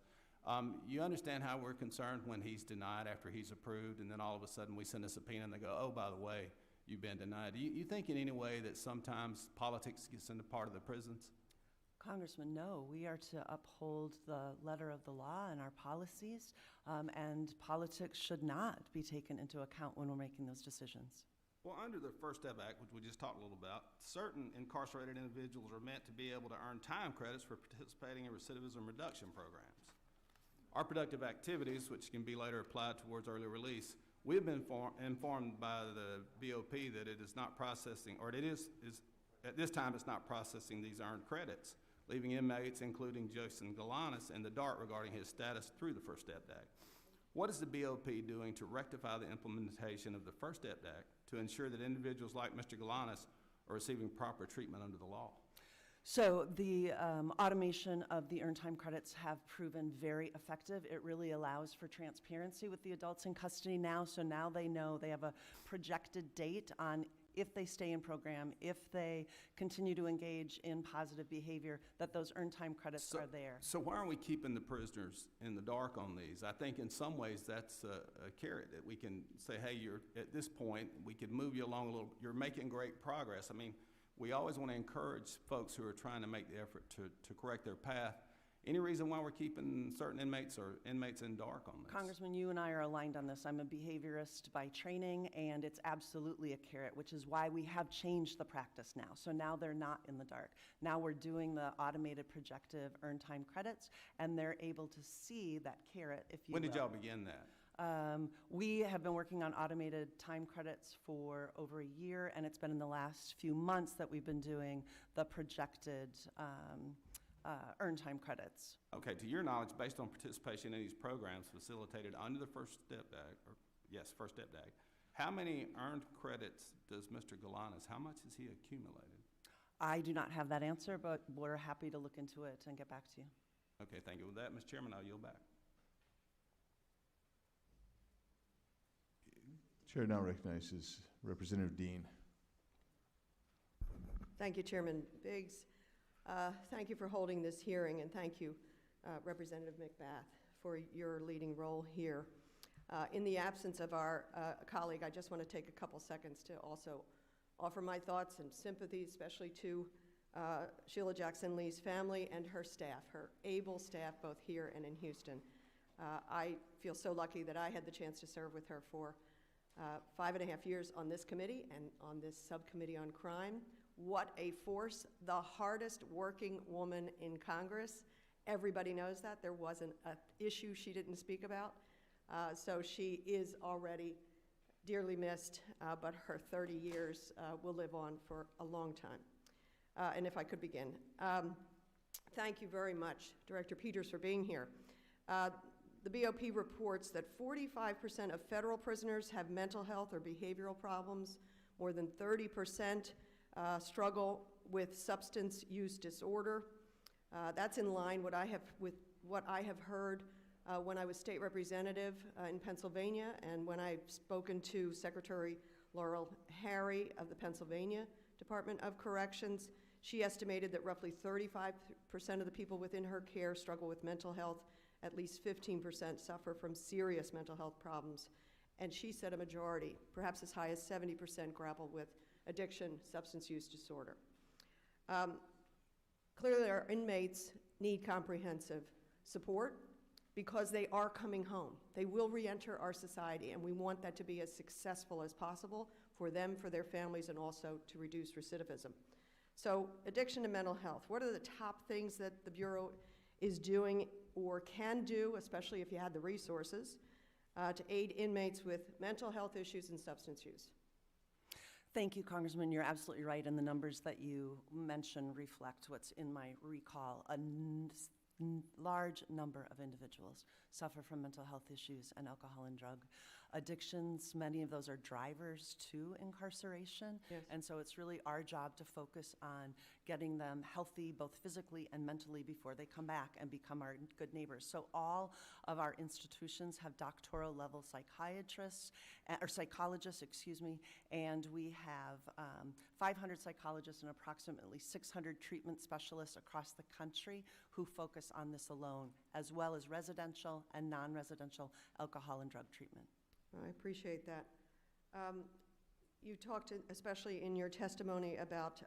you understand how we're concerned when he's denied after he's approved, and then all of a sudden we send a subpoena and they go, oh, by the way, you've been denied. Do you think in any way that sometimes politics gets into part of the prisons? Congressman, no. We are to uphold the letter of the law and our policies, and politics should not be taken into account when we're making those decisions. Well, under the First Step Act, which we just talked a little about, certain incarcerated individuals are meant to be able to earn time credits for participating in recidivism reduction programs. Our productive activities, which can be later applied towards early release, we have been informed by the BOP that it is not processing, or it is at this time it's not processing these earned credits, leaving inmates, including Jason Galanis, in the dark regarding his status through the First Step Act. What is the BOP doing to rectify the implementation of the First Step Act to ensure that individuals like Mr. Galanis are receiving proper treatment under the law? So the automation of the earned time credits have proven very effective. It really allows for transparency with the adults in custody now. So now they know they have a projected date on if they stay in program, if they continue to engage in positive behavior, that those earned time credits are there. So why are we keeping the prisoners in the dark on these? I think in some ways that's a carrot that we can say, hey, you're at this point, we could move you along a little, you're making great progress. I mean, we always want to encourage folks who are trying to make the effort to correct their path. Any reason why we're keeping certain inmates or inmates in dark on this? Congressman, you and I are aligned on this. I'm a behaviorist by training, and it's absolutely a carrot, which is why we have changed the practice now. So now they're not in the dark. Now we're doing the automated projective earned time credits, and they're able to see that carrot, if you will. When did y'all begin that? We have been working on automated time credits for over a year, and it's been in the last few months that we've been doing the projected earned time credits. Okay, to your knowledge, based on participation in these programs facilitated under the First Step Act, First Step Act, how many earned credits does Mr. Galanis, how much has he accumulated? I do not have that answer, but we're happy to look into it and get back to you. Okay, thank you. With that, Mr. Chairman, I'll yield back. Chair now recognizes Representative Dean. Thank you, Chairman Biggs. Thank you for holding this hearing, and thank you, Representative McBath, for your leading role here. In the absence of our colleague, I just want to take a couple seconds to also offer my thoughts and sympathy, especially to Sheila Jackson Lee's family and her staff, her able staff, both here and in Houston. I feel so lucky that I had the chance to serve with her for 5.5 years on this committee and on this subcommittee on crime. What a force, the hardest working woman in Congress. Everybody knows that. There wasn't an issue she didn't speak about. So she is already dearly missed, but her 30 years will live on for a long time. And if I could begin. Thank you very much, Director Peters, for being here. The BOP reports that 45% of federal prisoners have mental health or behavioral problems. More than 30% struggle with substance use disorder. That's in line with what I have heard when I was state representative in Pennsylvania, and when I've spoken to Secretary Laurel Harry of the Pennsylvania Department of Corrections. She estimated that roughly 35% of the people within her care struggle with mental health. At least 15% suffer from serious mental health problems. And she said a majority, perhaps as high as 70%, grapple with addiction, substance use disorder. Clearly, our inmates need comprehensive support because they are coming home. They will re-enter our society, and we want that to be as successful as possible for them, for their families, and also to reduce recidivism. So, addiction and mental health. What are the top things that the Bureau is doing or can do, especially if you had the resources, to aid inmates with mental health issues and substance use? Thank you, Congressman. You're absolutely right, and the numbers that you mentioned reflect what's in my recall. A large number of individuals suffer from mental health issues and alcohol and drug addictions. Many of those are drivers to incarceration. Yes. And so it's really our job to focus on getting them healthy, both physically and mentally, before they come back and become our good neighbors. So all of our institutions have doctoral level psychiatrists, or psychologists, and we have 500 psychologists and approximately 600 treatment specialists across the country who focus on this alone, as well as residential and non-residential alcohol and drug treatment. I appreciate that. You talked, especially in your testimony, about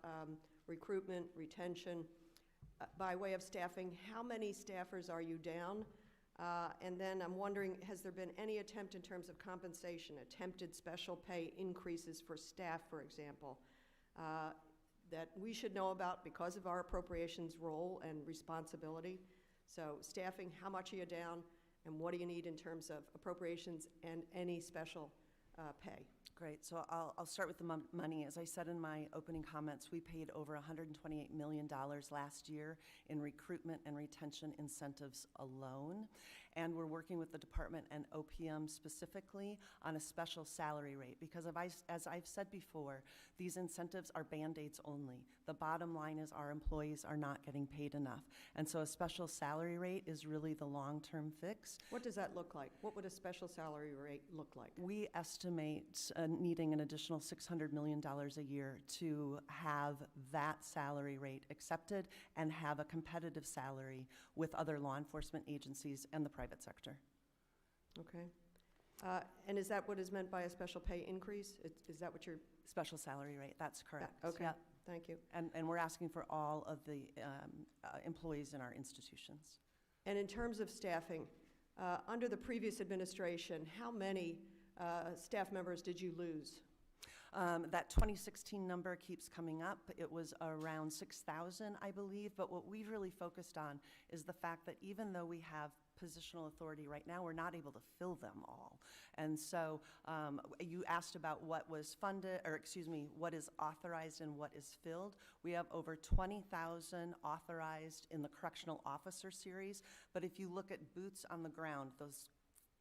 recruitment, retention. By way of staffing, how many staffers are you down? And then I'm wondering, has there been any attempt in terms of compensation, attempted special pay increases for staff, for example, that we should know about because of our appropriations role and responsibility? So staffing, how much are you down, and what do you need in terms of appropriations and any special pay? Great, so I'll start with the money. As I said in my opening comments, we paid over $128 million last year in recruitment and retention incentives alone. And we're working with the department and OPM specifically on a special salary rate, because as I've said before, these incentives are Band-Aids only. The bottom line is our employees are not getting paid enough. And so a special salary rate is really the long-term fix. What does that look like? What would a special salary rate look like? We estimate needing an additional $600 million a year to have that salary rate accepted and have a competitive salary with other law enforcement agencies and the private sector. Okay. And is that what is meant by a special pay increase? Is that what you're? Special salary rate, that's correct. Okay, Yep. thank you. And we're asking for all of the employees in our institutions. And in terms of staffing, under the previous administration, how many staff members did you lose? That 2016 number keeps coming up. It was around 6,000, I believe, but what we've really focused on is the fact that even though we have positional authority right now, we're not able to fill them all. And so you asked about what was funded, or excuse me, what is authorized and what is filled. We have over 20,000 authorized in the correctional officer series, but if you look at boots on the ground, those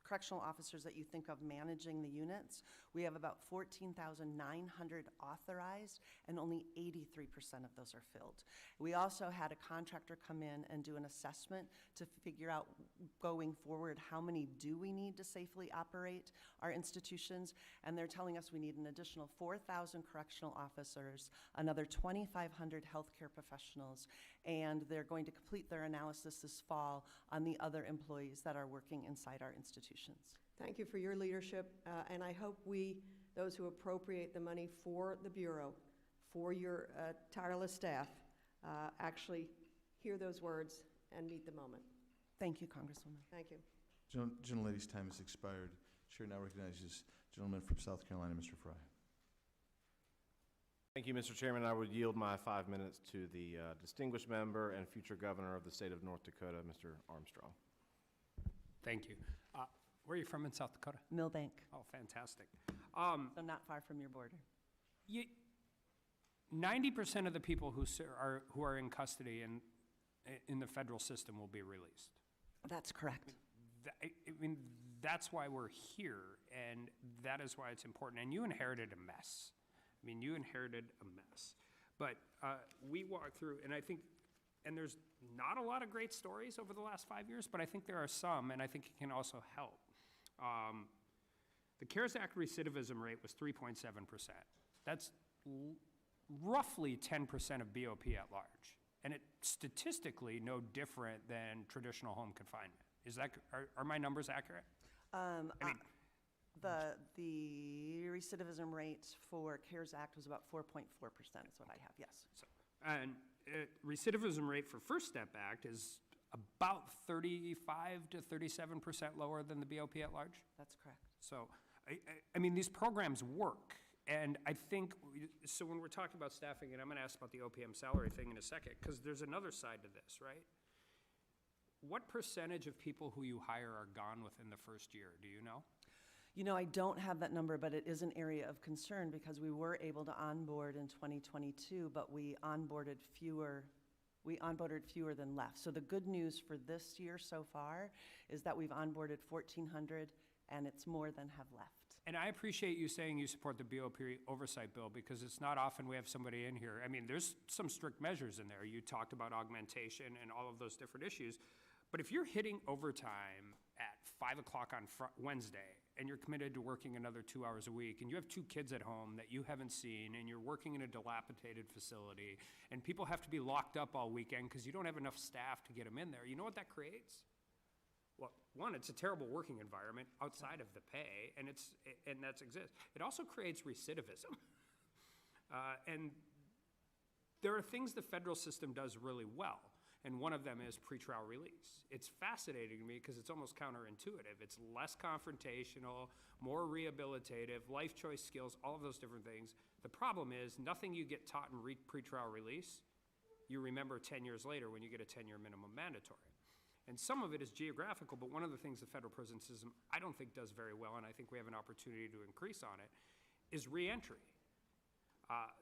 correctional officers that you think of managing the units, we have about 14,900 authorized, and only 83% of those are filled. We also had a contractor come in and do an assessment to figure out going forward how many do we need to safely operate our institutions, and they're telling us we need an additional 4,000 correctional officers, another 2,500 healthcare professionals, and they're going to complete their analysis this fall on the other employees that are working inside our institutions. Thank you for your leadership, and I hope we, those who appropriate the money for the Bureau, for your tireless staff, actually hear those words and meet the moment. Thank you, Congresswoman. Thank you. Gentlelady's time has expired. Chair now recognizes gentleman from South Carolina, Mr. Fry. Thank you, Mr. Chairman. I would yield my 5 minutes to the distinguished member and future governor of the state of North Dakota, Mr. Armstrong. Thank you. Where are you from in South Dakota? Millbank, Oh, fantastic. so not far from your border. 90% of the people who are in custody in the federal system will be released. That's correct. I mean, that's why we're here, and that is why it's important. And you inherited a mess. I mean, you inherited a mess. But we walked through, and I think, and there's not a lot of great stories over the last 5 years, but I think there are some, and I think it can also help. The CARES Act recidivism rate was 3.7%. That's roughly 10% of BOP at large, and it's statistically no different than traditional home confinement. Is that, are my numbers accurate? I mean, the recidivism rate for CARES Act was about 4.4% is what I have, yes. So, and recidivism rate for First Step Act is about 35 to 37% lower than the BOP at large. That's correct. So, I mean, these programs work. And I think, so when we're talking about staffing, and I'm going to ask about the OPM salary thing in a second, because there's another side to this, right? What percentage of people who you hire are gone within the first year? Do you know? You know, I don't have that number, but it is an area of concern because we were able to onboard in 2022, but we onboarded fewer than left. So the good news for this year so far is that we've onboarded 1,400, and it's more than have left. And I appreciate you saying you support the BOP oversight bill, because it's not often we have somebody in here. I mean, there's some strict measures in there. You talked about augmentation and all of those different issues. But if you're hitting overtime at 5 o'clock on Wednesday, and you're committed to working another 2 hours a week, and you have 2 kids at home that you haven't seen, and you're working in a dilapidated facility, and people have to be locked up all weekend because you don't have enough staff to get them in there, you know what that creates? Well, one, it's a terrible working environment outside of the pay, and that's exists. It also creates recidivism. And there are things the federal system does really well, and one of them is pretrial release. It's fascinating to me because it's almost counterintuitive. It's less confrontational, more rehabilitative, life choice skills, all of those different things. The problem is nothing you get taught in pretrial release, you remember 10 years later when you get a 10-year minimum mandatory. And some of it is geographical, but one of the things the federal prison system I don't think does very well, and I think we have an opportunity to increase on it, is reentry.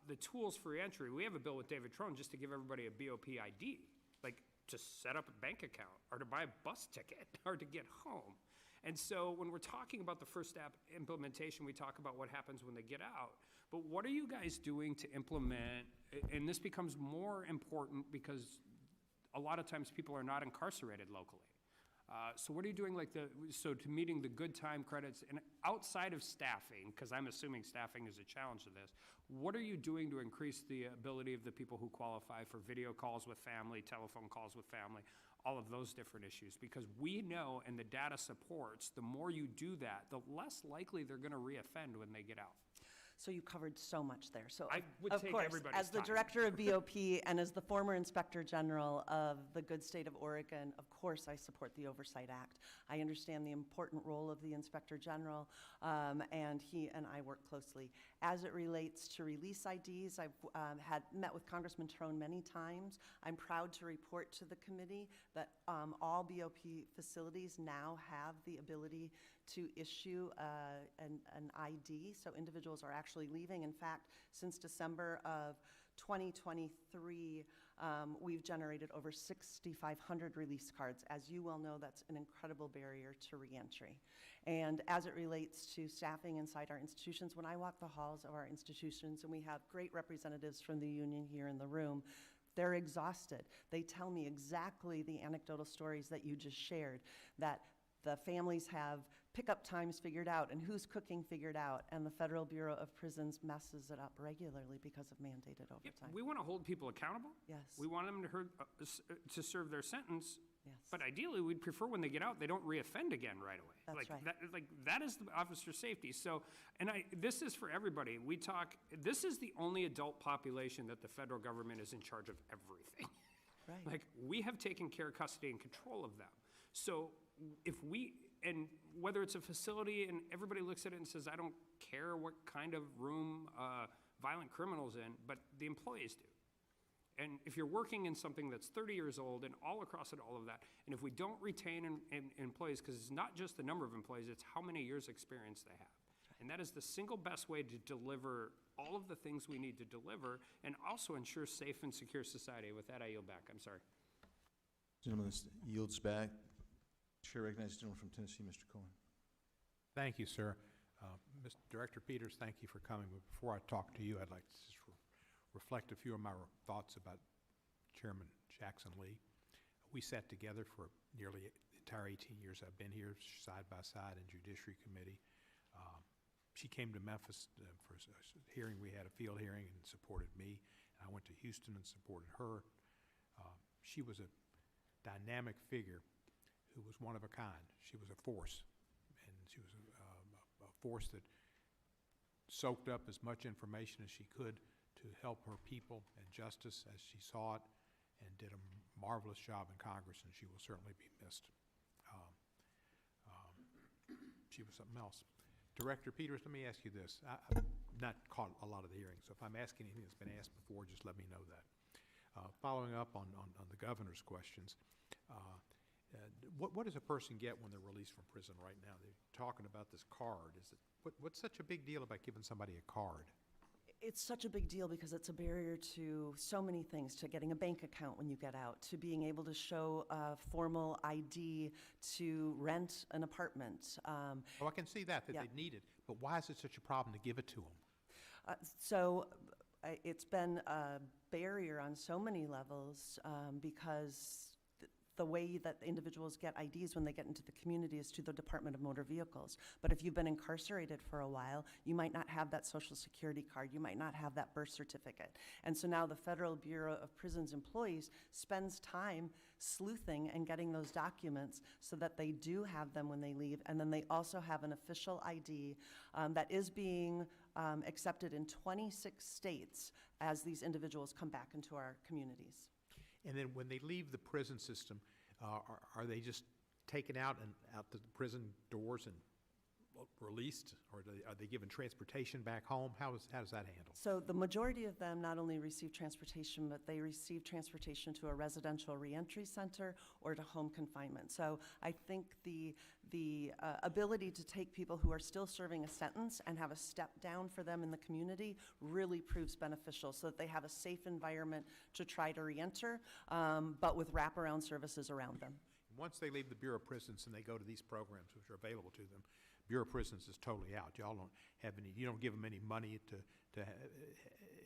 The tools for reentry, we have a bill with David Trone just to give everybody a BOP ID, like to set up a bank account or to buy a bus ticket or to get home. And so when we're talking about the first step implementation, we talk about what happens when they get out. But what are you guys doing to implement, and this becomes more important because a lot of times people are not incarcerated locally. So what are you doing to meeting the good time credits and outside of staffing, because I'm assuming staffing is a challenge to this, what are you doing to increase the ability of the people who qualify for video calls with family, telephone calls with family, all of those different issues? Because we know, and the data supports, the more you do that, the less likely they're gonna reoffend when they get out. So you covered so much there. So I would of take course, everybody's as the time. director of BOP and as the former Inspector General of the good state of Oregon, of course I support the Oversight Act. I understand the important role of the Inspector General, and he and I work closely. As it relates to release IDs, I've had met with Congressman Trone many times. I'm proud to report to the committee that all BOP facilities now have the ability to issue an ID, so individuals are actually leaving. In fact, since December of 2023, we've generated over 6,500 release cards. As you well know, that's an incredible barrier to reentry. And as it relates to staffing inside our institutions, when I walk the halls of our institutions, and we have great representatives from the union here in the room, they're exhausted. They tell me exactly the anecdotal stories that you just shared, that the families have pickup times figured out and who's cooking figured out, and the Federal Bureau of Prisons messes it up regularly because of mandated overtime. We want to hold people accountable. Yes. We want them to serve their sentence. Yes. But ideally, we'd prefer when they get out, they don't reoffend again right away. That's right. That is the officer safety. So, and this is for everybody. This is the only adult population that the federal government is in charge of everything. Right. We have taken care, custody, and control of them. So and whether it's a facility and everybody looks at it and says, I don't care what kind of room violent criminals in, but the employees do. And if you're working in something that's 30 years old and all across it, all of that, and if we don't retain employees, because it's not just the number of employees, it's how many years experience they have. And that is the single best way to deliver all of the things we need to deliver and also ensure safe and secure society. With that, I yield back. I'm sorry. Gentleman yields back. Chair recognizes the gentleman from Tennessee, Mr. Cohen. Thank you, sir. Mr. Director Peters, thank you for coming. But before I talk to you, I'd like to just reflect a few of my thoughts about Chairman Jackson Lee. We sat together for nearly the entire 18 years I've been here, side by side in Judiciary Committee. She came to Memphis for a hearing. We had a field hearing and supported me. I went to Houston and supported her. She was a dynamic figure who was one of a kind. She was a force, and she was a force that soaked up as much information as she could to help her people and justice as she saw it, and did a marvelous job in Congress, and she will certainly be missed. She was something else. Director Peters, let me ask you this. I've not caught a lot of the hearings, so if I'm asking anything that's been asked before, just let me know that. Following up on the governor's questions, what does a person get when they're released from prison right now? They're talking about this card. What's such a big deal about giving somebody a card? It's such a big deal because it's a barrier to so many things, to getting a bank account when you get out, to being able to show a formal ID, to rent an apartment. Well, I can see that they need it, but why is it such a problem to give it to them? It's been a barrier on so many levels because the way that the individuals get IDs when they get into the community is to the Department of Motor Vehicles. But if you've been incarcerated for a while, you might not have that Social Security card, you might not have that birth certificate. And so now the Federal Bureau of Prisons employees spends time sleuthing and getting those documents so that they do have them when they leave. And then they also have an official ID that is being accepted in 26 states as these individuals come back into our communities. And then when they leave the prison system, are they just taken out and out the prison doors and released? Or are they given transportation back home? How does that handle? So the majority of them not only receive transportation, but they receive transportation to a residential reentry center or to home confinement. So I think the ability to take people who are still serving a sentence and have a step down for them in the community really proves beneficial, so that they have a safe environment to try to reenter, but with wraparound services around them. Once they leave the Bureau of Prisons and they go to these programs which are available to them, Bureau of Prisons is totally out. Y'all don't have any, you don't give them any money to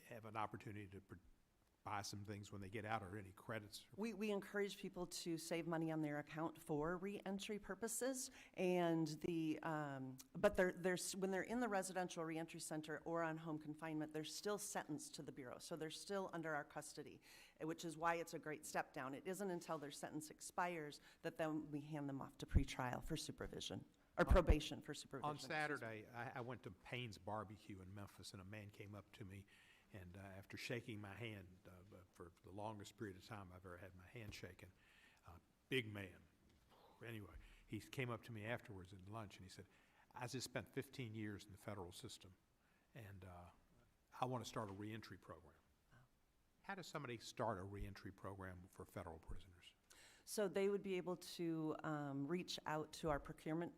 have an opportunity to buy some things when they get out, or any credits? We encourage people to save money on their account for reentry purposes, and but when they're in the residential reentry center or on home confinement, they're still sentenced to the Bureau, so they're still under our custody, which is why it's a great step down. It isn't until their sentence expires that then we hand them off to pretrial for supervision, or probation for supervision. On Saturday, I went to Payne's Barbecue in Memphis, and a man came up to me, and after shaking my hand for the longest period of time I've ever had my hand shaken, big man. Anyway, he came up to me afterwards at lunch, and he said, I just spent 15 years in the federal system, and I want to start a reentry program. How does somebody start a reentry program for federal prisoners? So they would be able to reach out to our procurement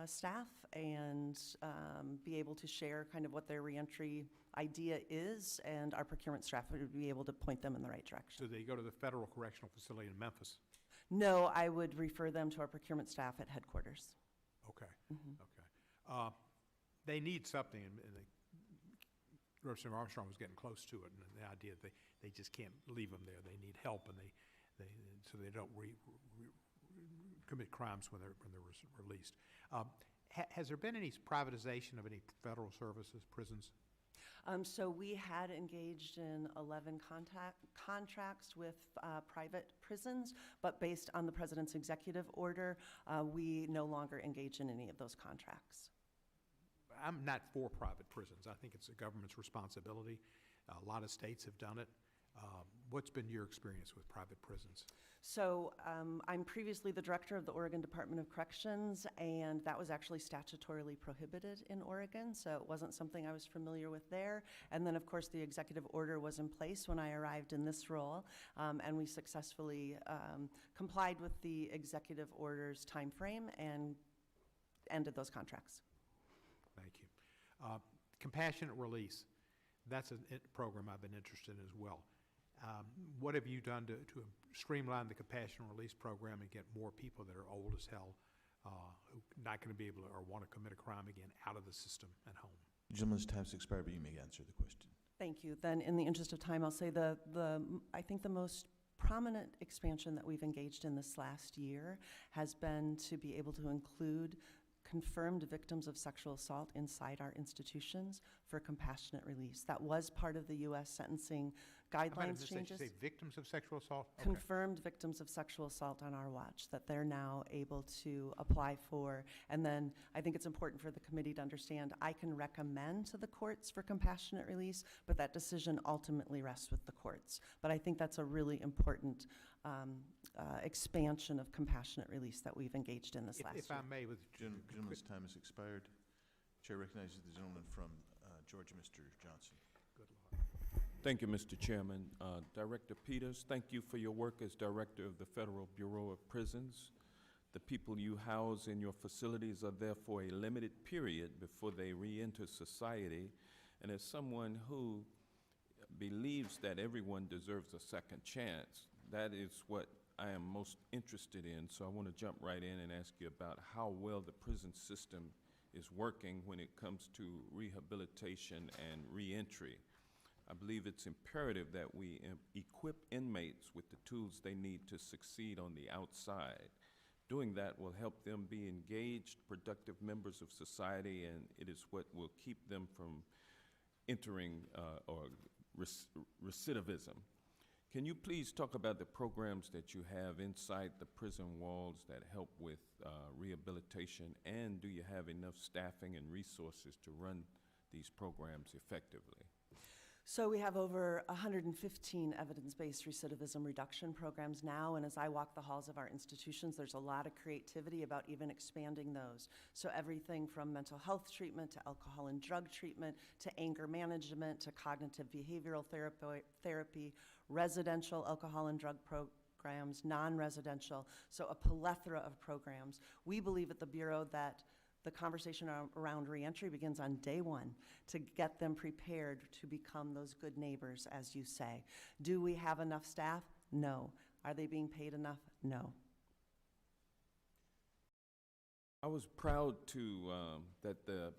staff and be able to share kind of what their reentry idea is, and our procurement staff would be able to point them in the right direction. So they go to the Federal Correctional Facility in Memphis? No, I would refer them to our procurement staff at headquarters. Okay, okay. They need something, and Representative Armstrong was getting close to it, and the idea that they just can't leave them there. They need help, and so they don't commit crimes when they're released. Has there been any privatization of any federal services, prisons? So we had engaged in 11 contracts with private prisons, but based on the President's executive order, we no longer engage in any of those contracts. I'm not for private prisons. I think it's the government's responsibility. A lot of states have done it. What's been your experience with private prisons? So I'm previously the director of the Oregon Department of Corrections, and that was actually statutorily prohibited in Oregon, so it wasn't something I was familiar with there. And then, of course, the executive order was in place when I arrived in this role, and we successfully complied with the executive order's time frame and ended those contracts. Thank you. Compassionate release, that's a program I've been interested in as well. What have you done to streamline the compassionate release program and get more people that are old as hell, who are not going to be able to or want to commit a crime again, out of the system and home? Gentleman's time's expired, but you may answer the question. Thank you. Then, in the interest of time, I'll say I think the most prominent expansion that we've engaged in this last year has been to be able to include confirmed victims of sexual assault inside our institutions for compassionate release. That was part of the U.S. sentencing guidelines changes. Did you say victims of sexual assault? Okay. Confirmed victims of sexual assault on our watch, that they're now able to apply for. And then I think it's important for the committee to understand I can recommend to the courts for compassionate release, but that decision ultimately rests with the courts. But I think that's a really important expansion of compassionate release that we've engaged in this last year. If I may, with Gentleman's time has expired. Chair recognizes the gentleman from Georgia, Mr. Johnson. Good Lord. Thank you, Mr. Chairman. Director Peters, thank you for your work as Director of the Federal Bureau of Prisons. The people you house in your facilities are there for a limited period before they re-enter society. And as someone who believes that everyone deserves a second chance, that is what I am most interested in. So I want to jump right in and ask you about how well the prison system is working when it comes to rehabilitation and reentry. I believe it's imperative that we equip inmates with the tools they need to succeed on the outside. Doing that will help them be engaged, productive members of society, and it is what will keep them from entering recidivism. Can you please talk about the programs that you have inside the prison walls that help with rehabilitation, and do you have enough staffing and resources to run these programs effectively? So we have over 115 evidence-based recidivism reduction programs now, and as I walk the halls of our institutions, there's a lot of creativity about even expanding those. So everything from mental health treatment to alcohol and drug treatment to anger management to cognitive behavioral therapy, residential alcohol and drug programs, non-residential, so a plethora of programs. We believe at the Bureau that the conversation around reentry begins on day one to get them prepared to become those good neighbors, as you say. Do we have enough staff? No. Are they being paid enough? No. I was proud that the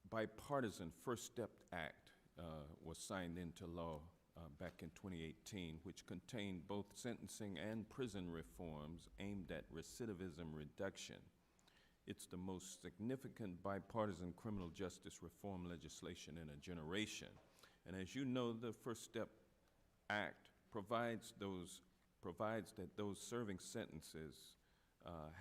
bipartisan First Step Act was signed into law back in 2018, which contained both sentencing and prison reforms aimed at recidivism reduction. It's the most significant bipartisan criminal justice reform legislation in a generation. And as you know, the First Step Act provides that those serving sentences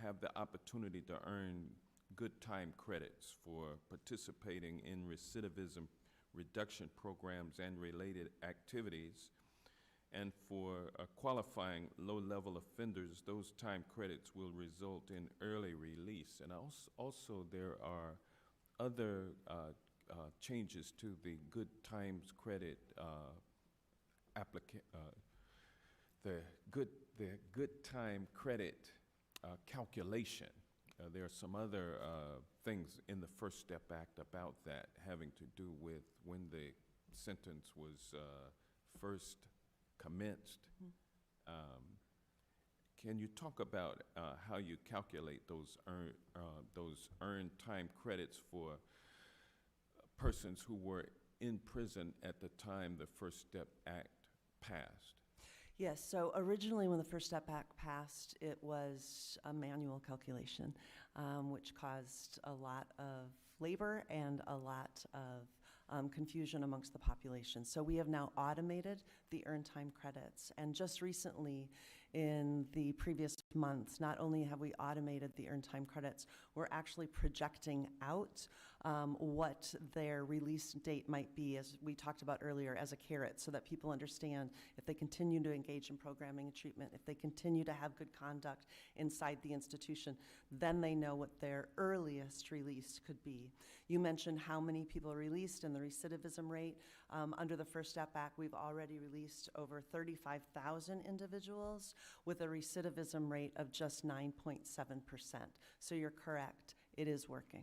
have the opportunity to earn good time credits for participating in recidivism reduction programs and related activities. And for qualifying low-level offenders, those time credits will result in early release. And also there are other changes to the good times credit the good time credit calculation. There are some other things in the First Step Act about that, having to do with when the sentence was first commenced. Can you talk about how you calculate those earned time credits for persons who were in prison at the time the First Step Act passed? Yes, so originally when the First Step Act passed, it was a manual calculation, which caused a lot of labor and a lot of confusion amongst the population. So we have now automated the earned time credits. And just recently, in the previous months, not only have we automated the earned time credits, we're actually projecting out what their release date might be, as we talked about earlier, as a carrot, so that people understand if they continue to engage in programming and treatment, if they continue to have good conduct inside the institution, then they know what their earliest release could be. You mentioned how many people are released and the recidivism rate. Under the First Step Act, we've already released over 35,000 individuals with a recidivism rate of just 9.7%. So you're correct, it is working.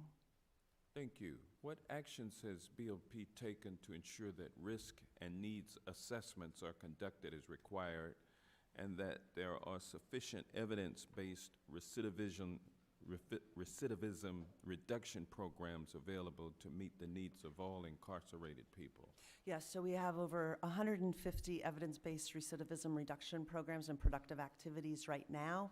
Thank you. What actions has BOP taken to ensure that risk and needs assessments are conducted as required and that there are sufficient evidence-based recidivism reduction programs available to meet the needs of all incarcerated people? Yes, so we have over 150 evidence-based recidivism reduction programs and productive activities right now,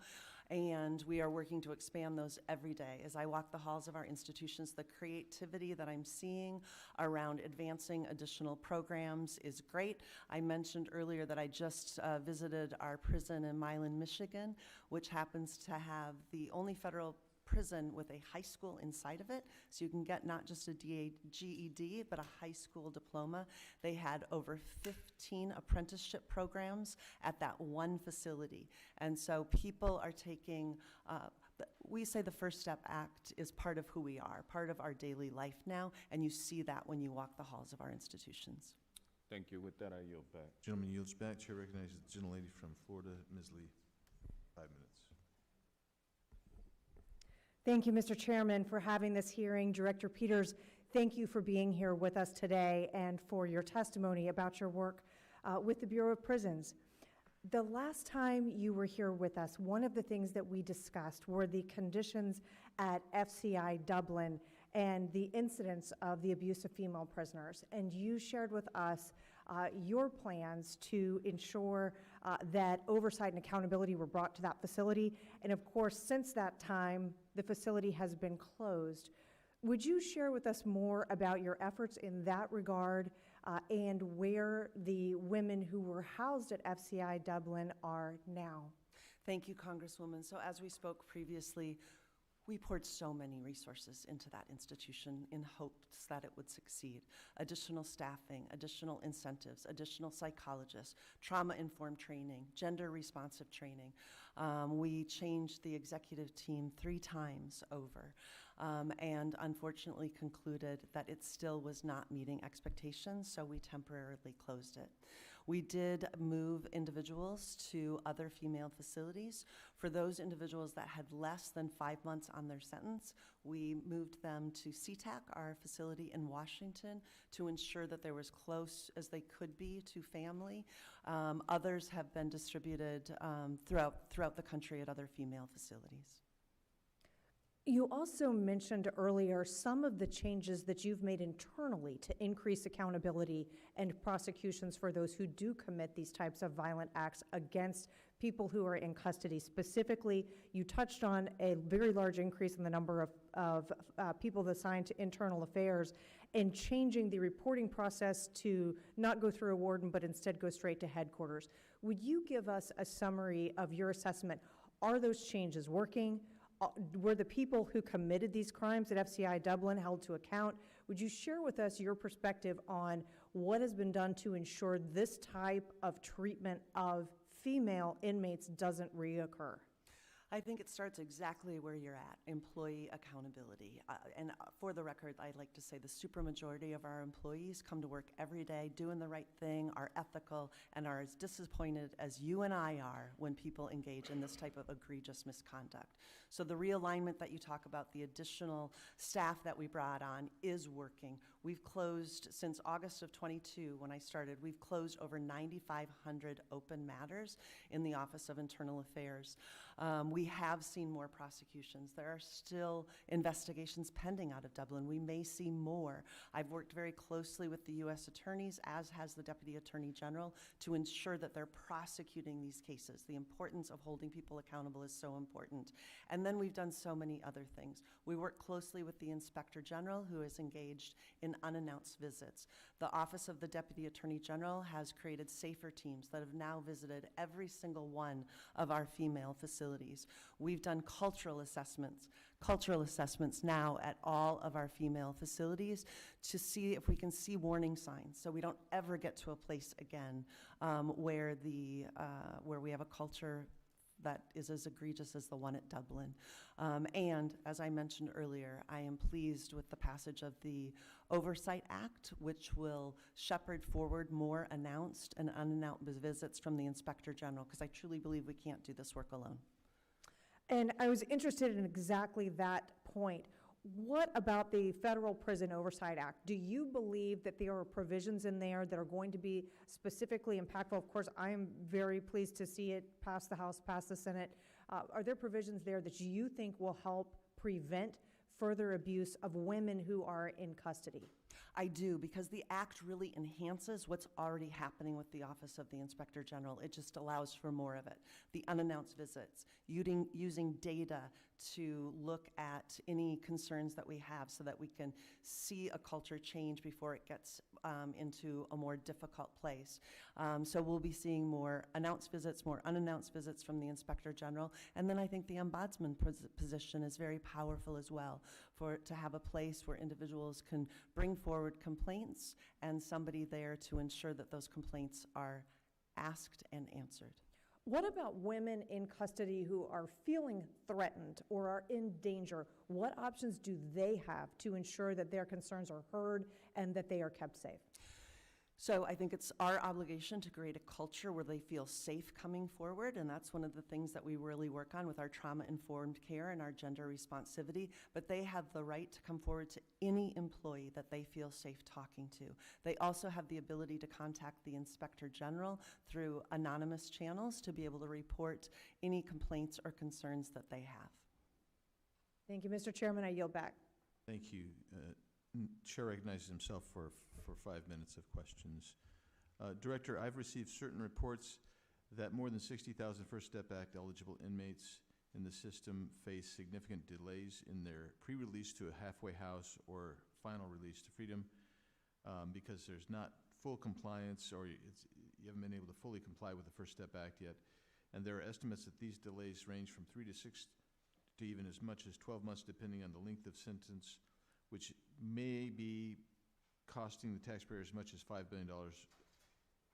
and we are working to expand those every day. As I walk the halls of our institutions, the creativity that I'm seeing around advancing additional programs is great. I mentioned earlier that I just visited our prison in Milan, Michigan, which happens to have the only federal prison with a high school inside of it, so you can get not just a GED, but a high school diploma. They had over 15 apprenticeship programs at that one facility. And so people are taking, we say the First Step Act is part of who we are, part of our daily life now, and you see that when you walk the halls of our institutions. Thank you. With that, I yield back. Gentleman yields back. Chair recognizes the gentlelady from Florida, Ms. Lee. 5 minutes. Thank you, Mr. Chairman, for having this hearing. Director Peters, thank you for being here with us today and for your testimony about your work with the Bureau of Prisons. The last time you were here with us, one of the things that we discussed were the conditions at FCI Dublin and the incidents of the abuse of female prisoners. And you shared with us your plans to ensure that oversight and accountability were brought to that facility. And of course, since that time, the facility has been closed. Would you share with us more about your efforts in that regard and where the women who were housed at FCI Dublin are now? Thank you, Congresswoman. So as we spoke previously, we poured so many resources into that institution in hopes that it would succeed. Additional staffing, additional incentives, additional psychologists, trauma-informed training, gender-responsive training. We changed the executive team 3 times over, and unfortunately concluded that it still was not meeting expectations, so we temporarily closed it. We did move individuals to other female facilities. For those individuals that had less than 5 months on their sentence, we moved them to SeaTac, our facility in Washington, to ensure that they were as close as they could be to family. Others have been distributed throughout the country at other female facilities. You also mentioned earlier some of the changes that you've made internally to increase accountability and prosecutions for those who do commit these types of violent acts against people who are in custody. Specifically, you touched on a very large increase in the number of people assigned to internal affairs and changing the reporting process to not go through a warden but instead go straight to headquarters. Would you give us a summary of your assessment? Are those changes working? Were the people who committed these crimes at FCI Dublin held to account? Would you share with us your perspective on what has been done to ensure this type of treatment of female inmates doesn't reoccur? I think it starts exactly where you're at, employee accountability. And for the record, I'd like to say the supermajority of our employees come to work every day doing the right thing, are ethical, and are as disappointed as you and I are when people engage in this type of egregious misconduct. So the realignment that you talk about, the additional staff that we brought on is working. We've closed, since August of 22, when I started, we've closed over 9,500 open matters in the Office of Internal Affairs. We have seen more prosecutions. There are still investigations pending out of Dublin. We may see more. I've worked very closely with the U.S. attorneys, as has the Deputy Attorney General, to ensure that they're prosecuting these cases. The importance of holding people accountable is so important. And then we've done so many other things. We work closely with the Inspector General, who is engaged in unannounced visits. The Office of the Deputy Attorney General has created safer teams that have now visited every single one of our female facilities. We've done cultural assessments now at all of our female facilities to see if we can see warning signs, so we don't ever get to a place again where we have a culture that is as egregious as the one at Dublin. And as I mentioned earlier, I am pleased with the passage of the Oversight Act, which will shepherd forward more announced and unannounced visits from the Inspector General, because I truly believe we can't do this work alone. And I was interested in exactly that point. What about the Federal Prison Oversight Act? Do you believe that there are provisions in there that are going to be specifically impactful? Of course, I am very pleased to see it pass the House, pass the Senate. Are there provisions there that you think will help prevent further abuse of women who are in custody? I do, because the Act really enhances what's already happening with the Office of the Inspector General. It just allows for more of it. The unannounced visits, using data to look at any concerns that we have so that we can see a culture change before it gets into a more difficult place. So we'll be seeing more announced visits, more unannounced visits from the Inspector General. And then I think the Ombudsman position is very powerful as well, to have a place where individuals can bring forward complaints and somebody there to ensure that those complaints are asked and answered. What about women in custody who are feeling threatened or are in danger? What options do they have to ensure that their concerns are heard and that they are kept safe? So I think it's our obligation to create a culture where they feel safe coming forward, and that's one of the things that we really work on with our trauma-informed care and our gender responsivity. But they have the right to come forward to any employee that they feel safe talking to. They also have the ability to contact the Inspector General through anonymous channels to be able to report any complaints or concerns that they have. Thank you, Mr. Chairman. I yield back. Thank you. Chair recognizes himself for 5 minutes of questions. Director, I've received certain reports that more than 60,000 First Step Act eligible inmates in the system face significant delays in their pre-release to a halfway house or final release to freedom because there's not full compliance, or you haven't been able to fully comply with the First Step Act yet. And there are estimates that these delays range from 3 to 6 to even as much as 12 months, depending on the length of sentence, which may be costing the taxpayer as much as $5 billion,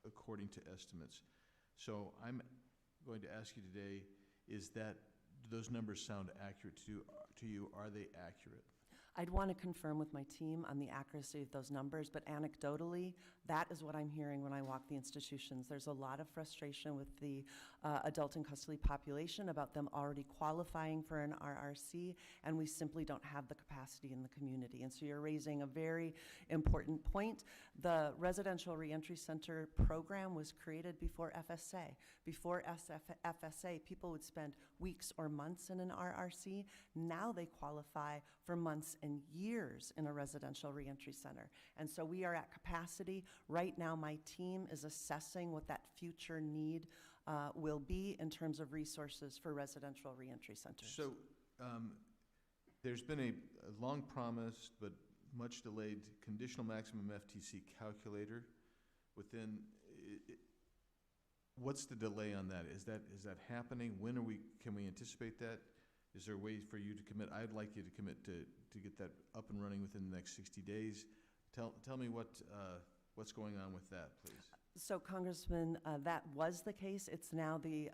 according to estimates. So I'm going to ask you today, do those numbers sound accurate to you? Are they accurate? I'd want to confirm with my team on the accuracy of those numbers, but anecdotally, that is what I'm hearing when I walk the institutions. There's a lot of frustration with the adult in custody population about them already qualifying for an RRC, and we simply don't have the capacity in the community. And so you're raising a very important point. The Residential Reentry Center program was created before FSA. Before FSA, people would spend weeks or months in an RRC. Now they qualify for months and years in a residential reentry center. And so we are at capacity. Right now, my team is assessing what that future need will be in terms of resources for residential reentry centers. So there's been a long promised but much delayed conditional maximum FTC calculator within. What's the delay on that? Is that happening? When can we anticipate that? Is there a way for you to commit? I'd like you to commit to get that up and running within the next 60 days. Tell me what's going on with that, please. So, Congressman, that was the case. It's now the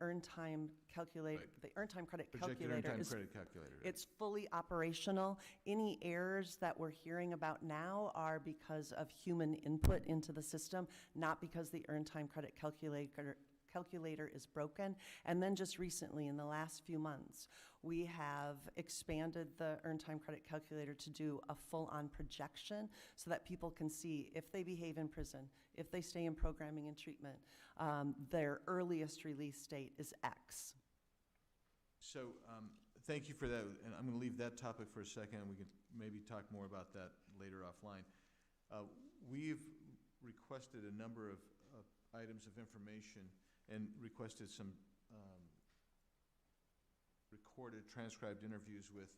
earned time calculator, Right. the earned time credit Projected calculator earned is time credit calculator. Right. it's fully operational. Any errors that we're hearing about now are because of human input into the system, not because the earned time credit calculator is broken. And then just recently, in the last few months, we have expanded the earned time credit calculator to do a full-on projection so that people can see if they behave in prison, if they stay in programming and treatment, their earliest release date is X. So thank you for that, and I'm going to leave that topic for a second, and we can maybe talk more about that later offline. We've requested a number of items of information and requested some recorded, transcribed interviews with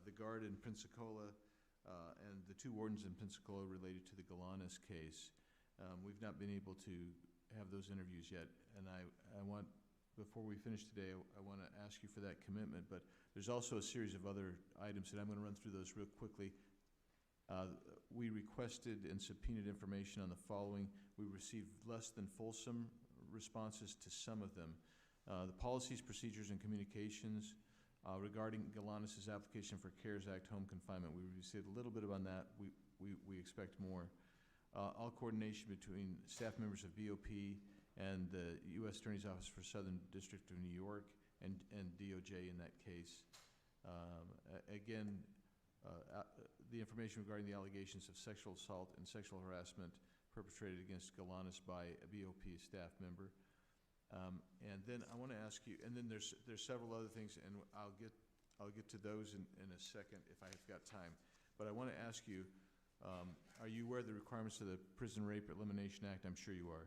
the guard in Pensacola and the two wardens in Pensacola related to the Galanis case. We've not been able to have those interviews yet, and I want, before we finish today, I want to ask you for that commitment, but there's also a series of other items, and I'm going to run through those real quickly. We requested and subpoenaed information on the following. We received less than fulsome responses to some of them. The policies, procedures, and communications regarding Galanis' application for CARES Act home confinement. We received a little bit on that. We expect more. All coordination between staff members of BOP and the U.S. Attorney's Office for Southern District of New York and DOJ in that case. Again, the information regarding the allegations of sexual assault and sexual harassment perpetrated against Galanis by a BOP staff member. And then I want to ask you, and then there's several other things, and I'll get to those in a second if I've got time. But I want to ask you, are you aware of the requirements of the Prison Rape Elimination Act? I'm sure you are.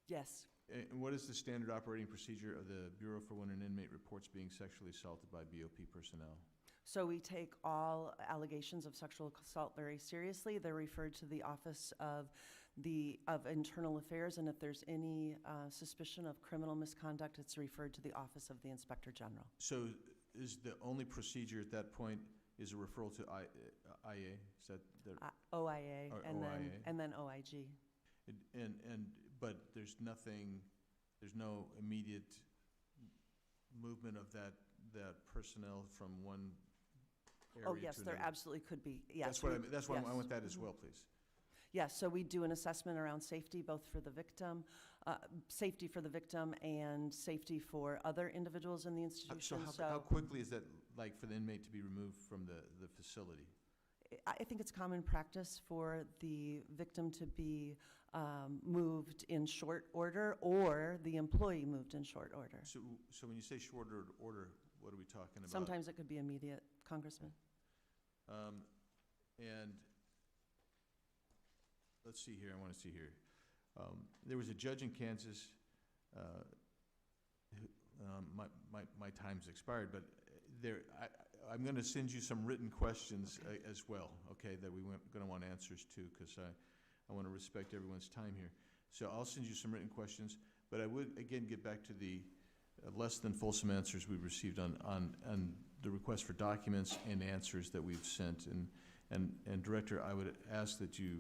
Yes. And what is the standard operating procedure of the Bureau for when an inmate reports being sexually assaulted by BOP personnel? So we take all allegations of sexual assault very seriously. They're referred to the Office of Internal Affairs, and if there's any suspicion of criminal misconduct, it's referred to the Office of the Inspector General. So is the only procedure at that point is a referral to IA? Is that the OIA, or and OIA? then OIG. But there's no immediate movement of that personnel from one area Oh, to yes, there another? absolutely could be, yes. That's why I yes. want that as well, please. Yes, so we do an assessment around safety, both for the victim, and safety for other individuals in the institution. So how quickly is that, like, for the inmate to be removed from the facility? I think it's common practice for the victim to be moved in short order, or the employee moved in short order. So when you say short order, what are we talking about? Sometimes it could be immediate, Congressman. And let's see here, I want to see here. There was a judge in Kansas, my time's expired, but I'm going to send you some written questions as well, okay, that we're going to want answers to, because I want to respect everyone's time here. So I'll send you some written questions, but I would, again, get back to the less than fulsome answers we've received on the request for documents and answers that we've sent. And Director, I would ask that you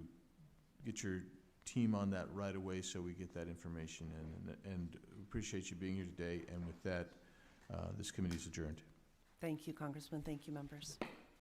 get your team on that right away so we get that information. And appreciate you being here today. And with that, this committee is adjourned. Thank you, Congressman. Thank you, members.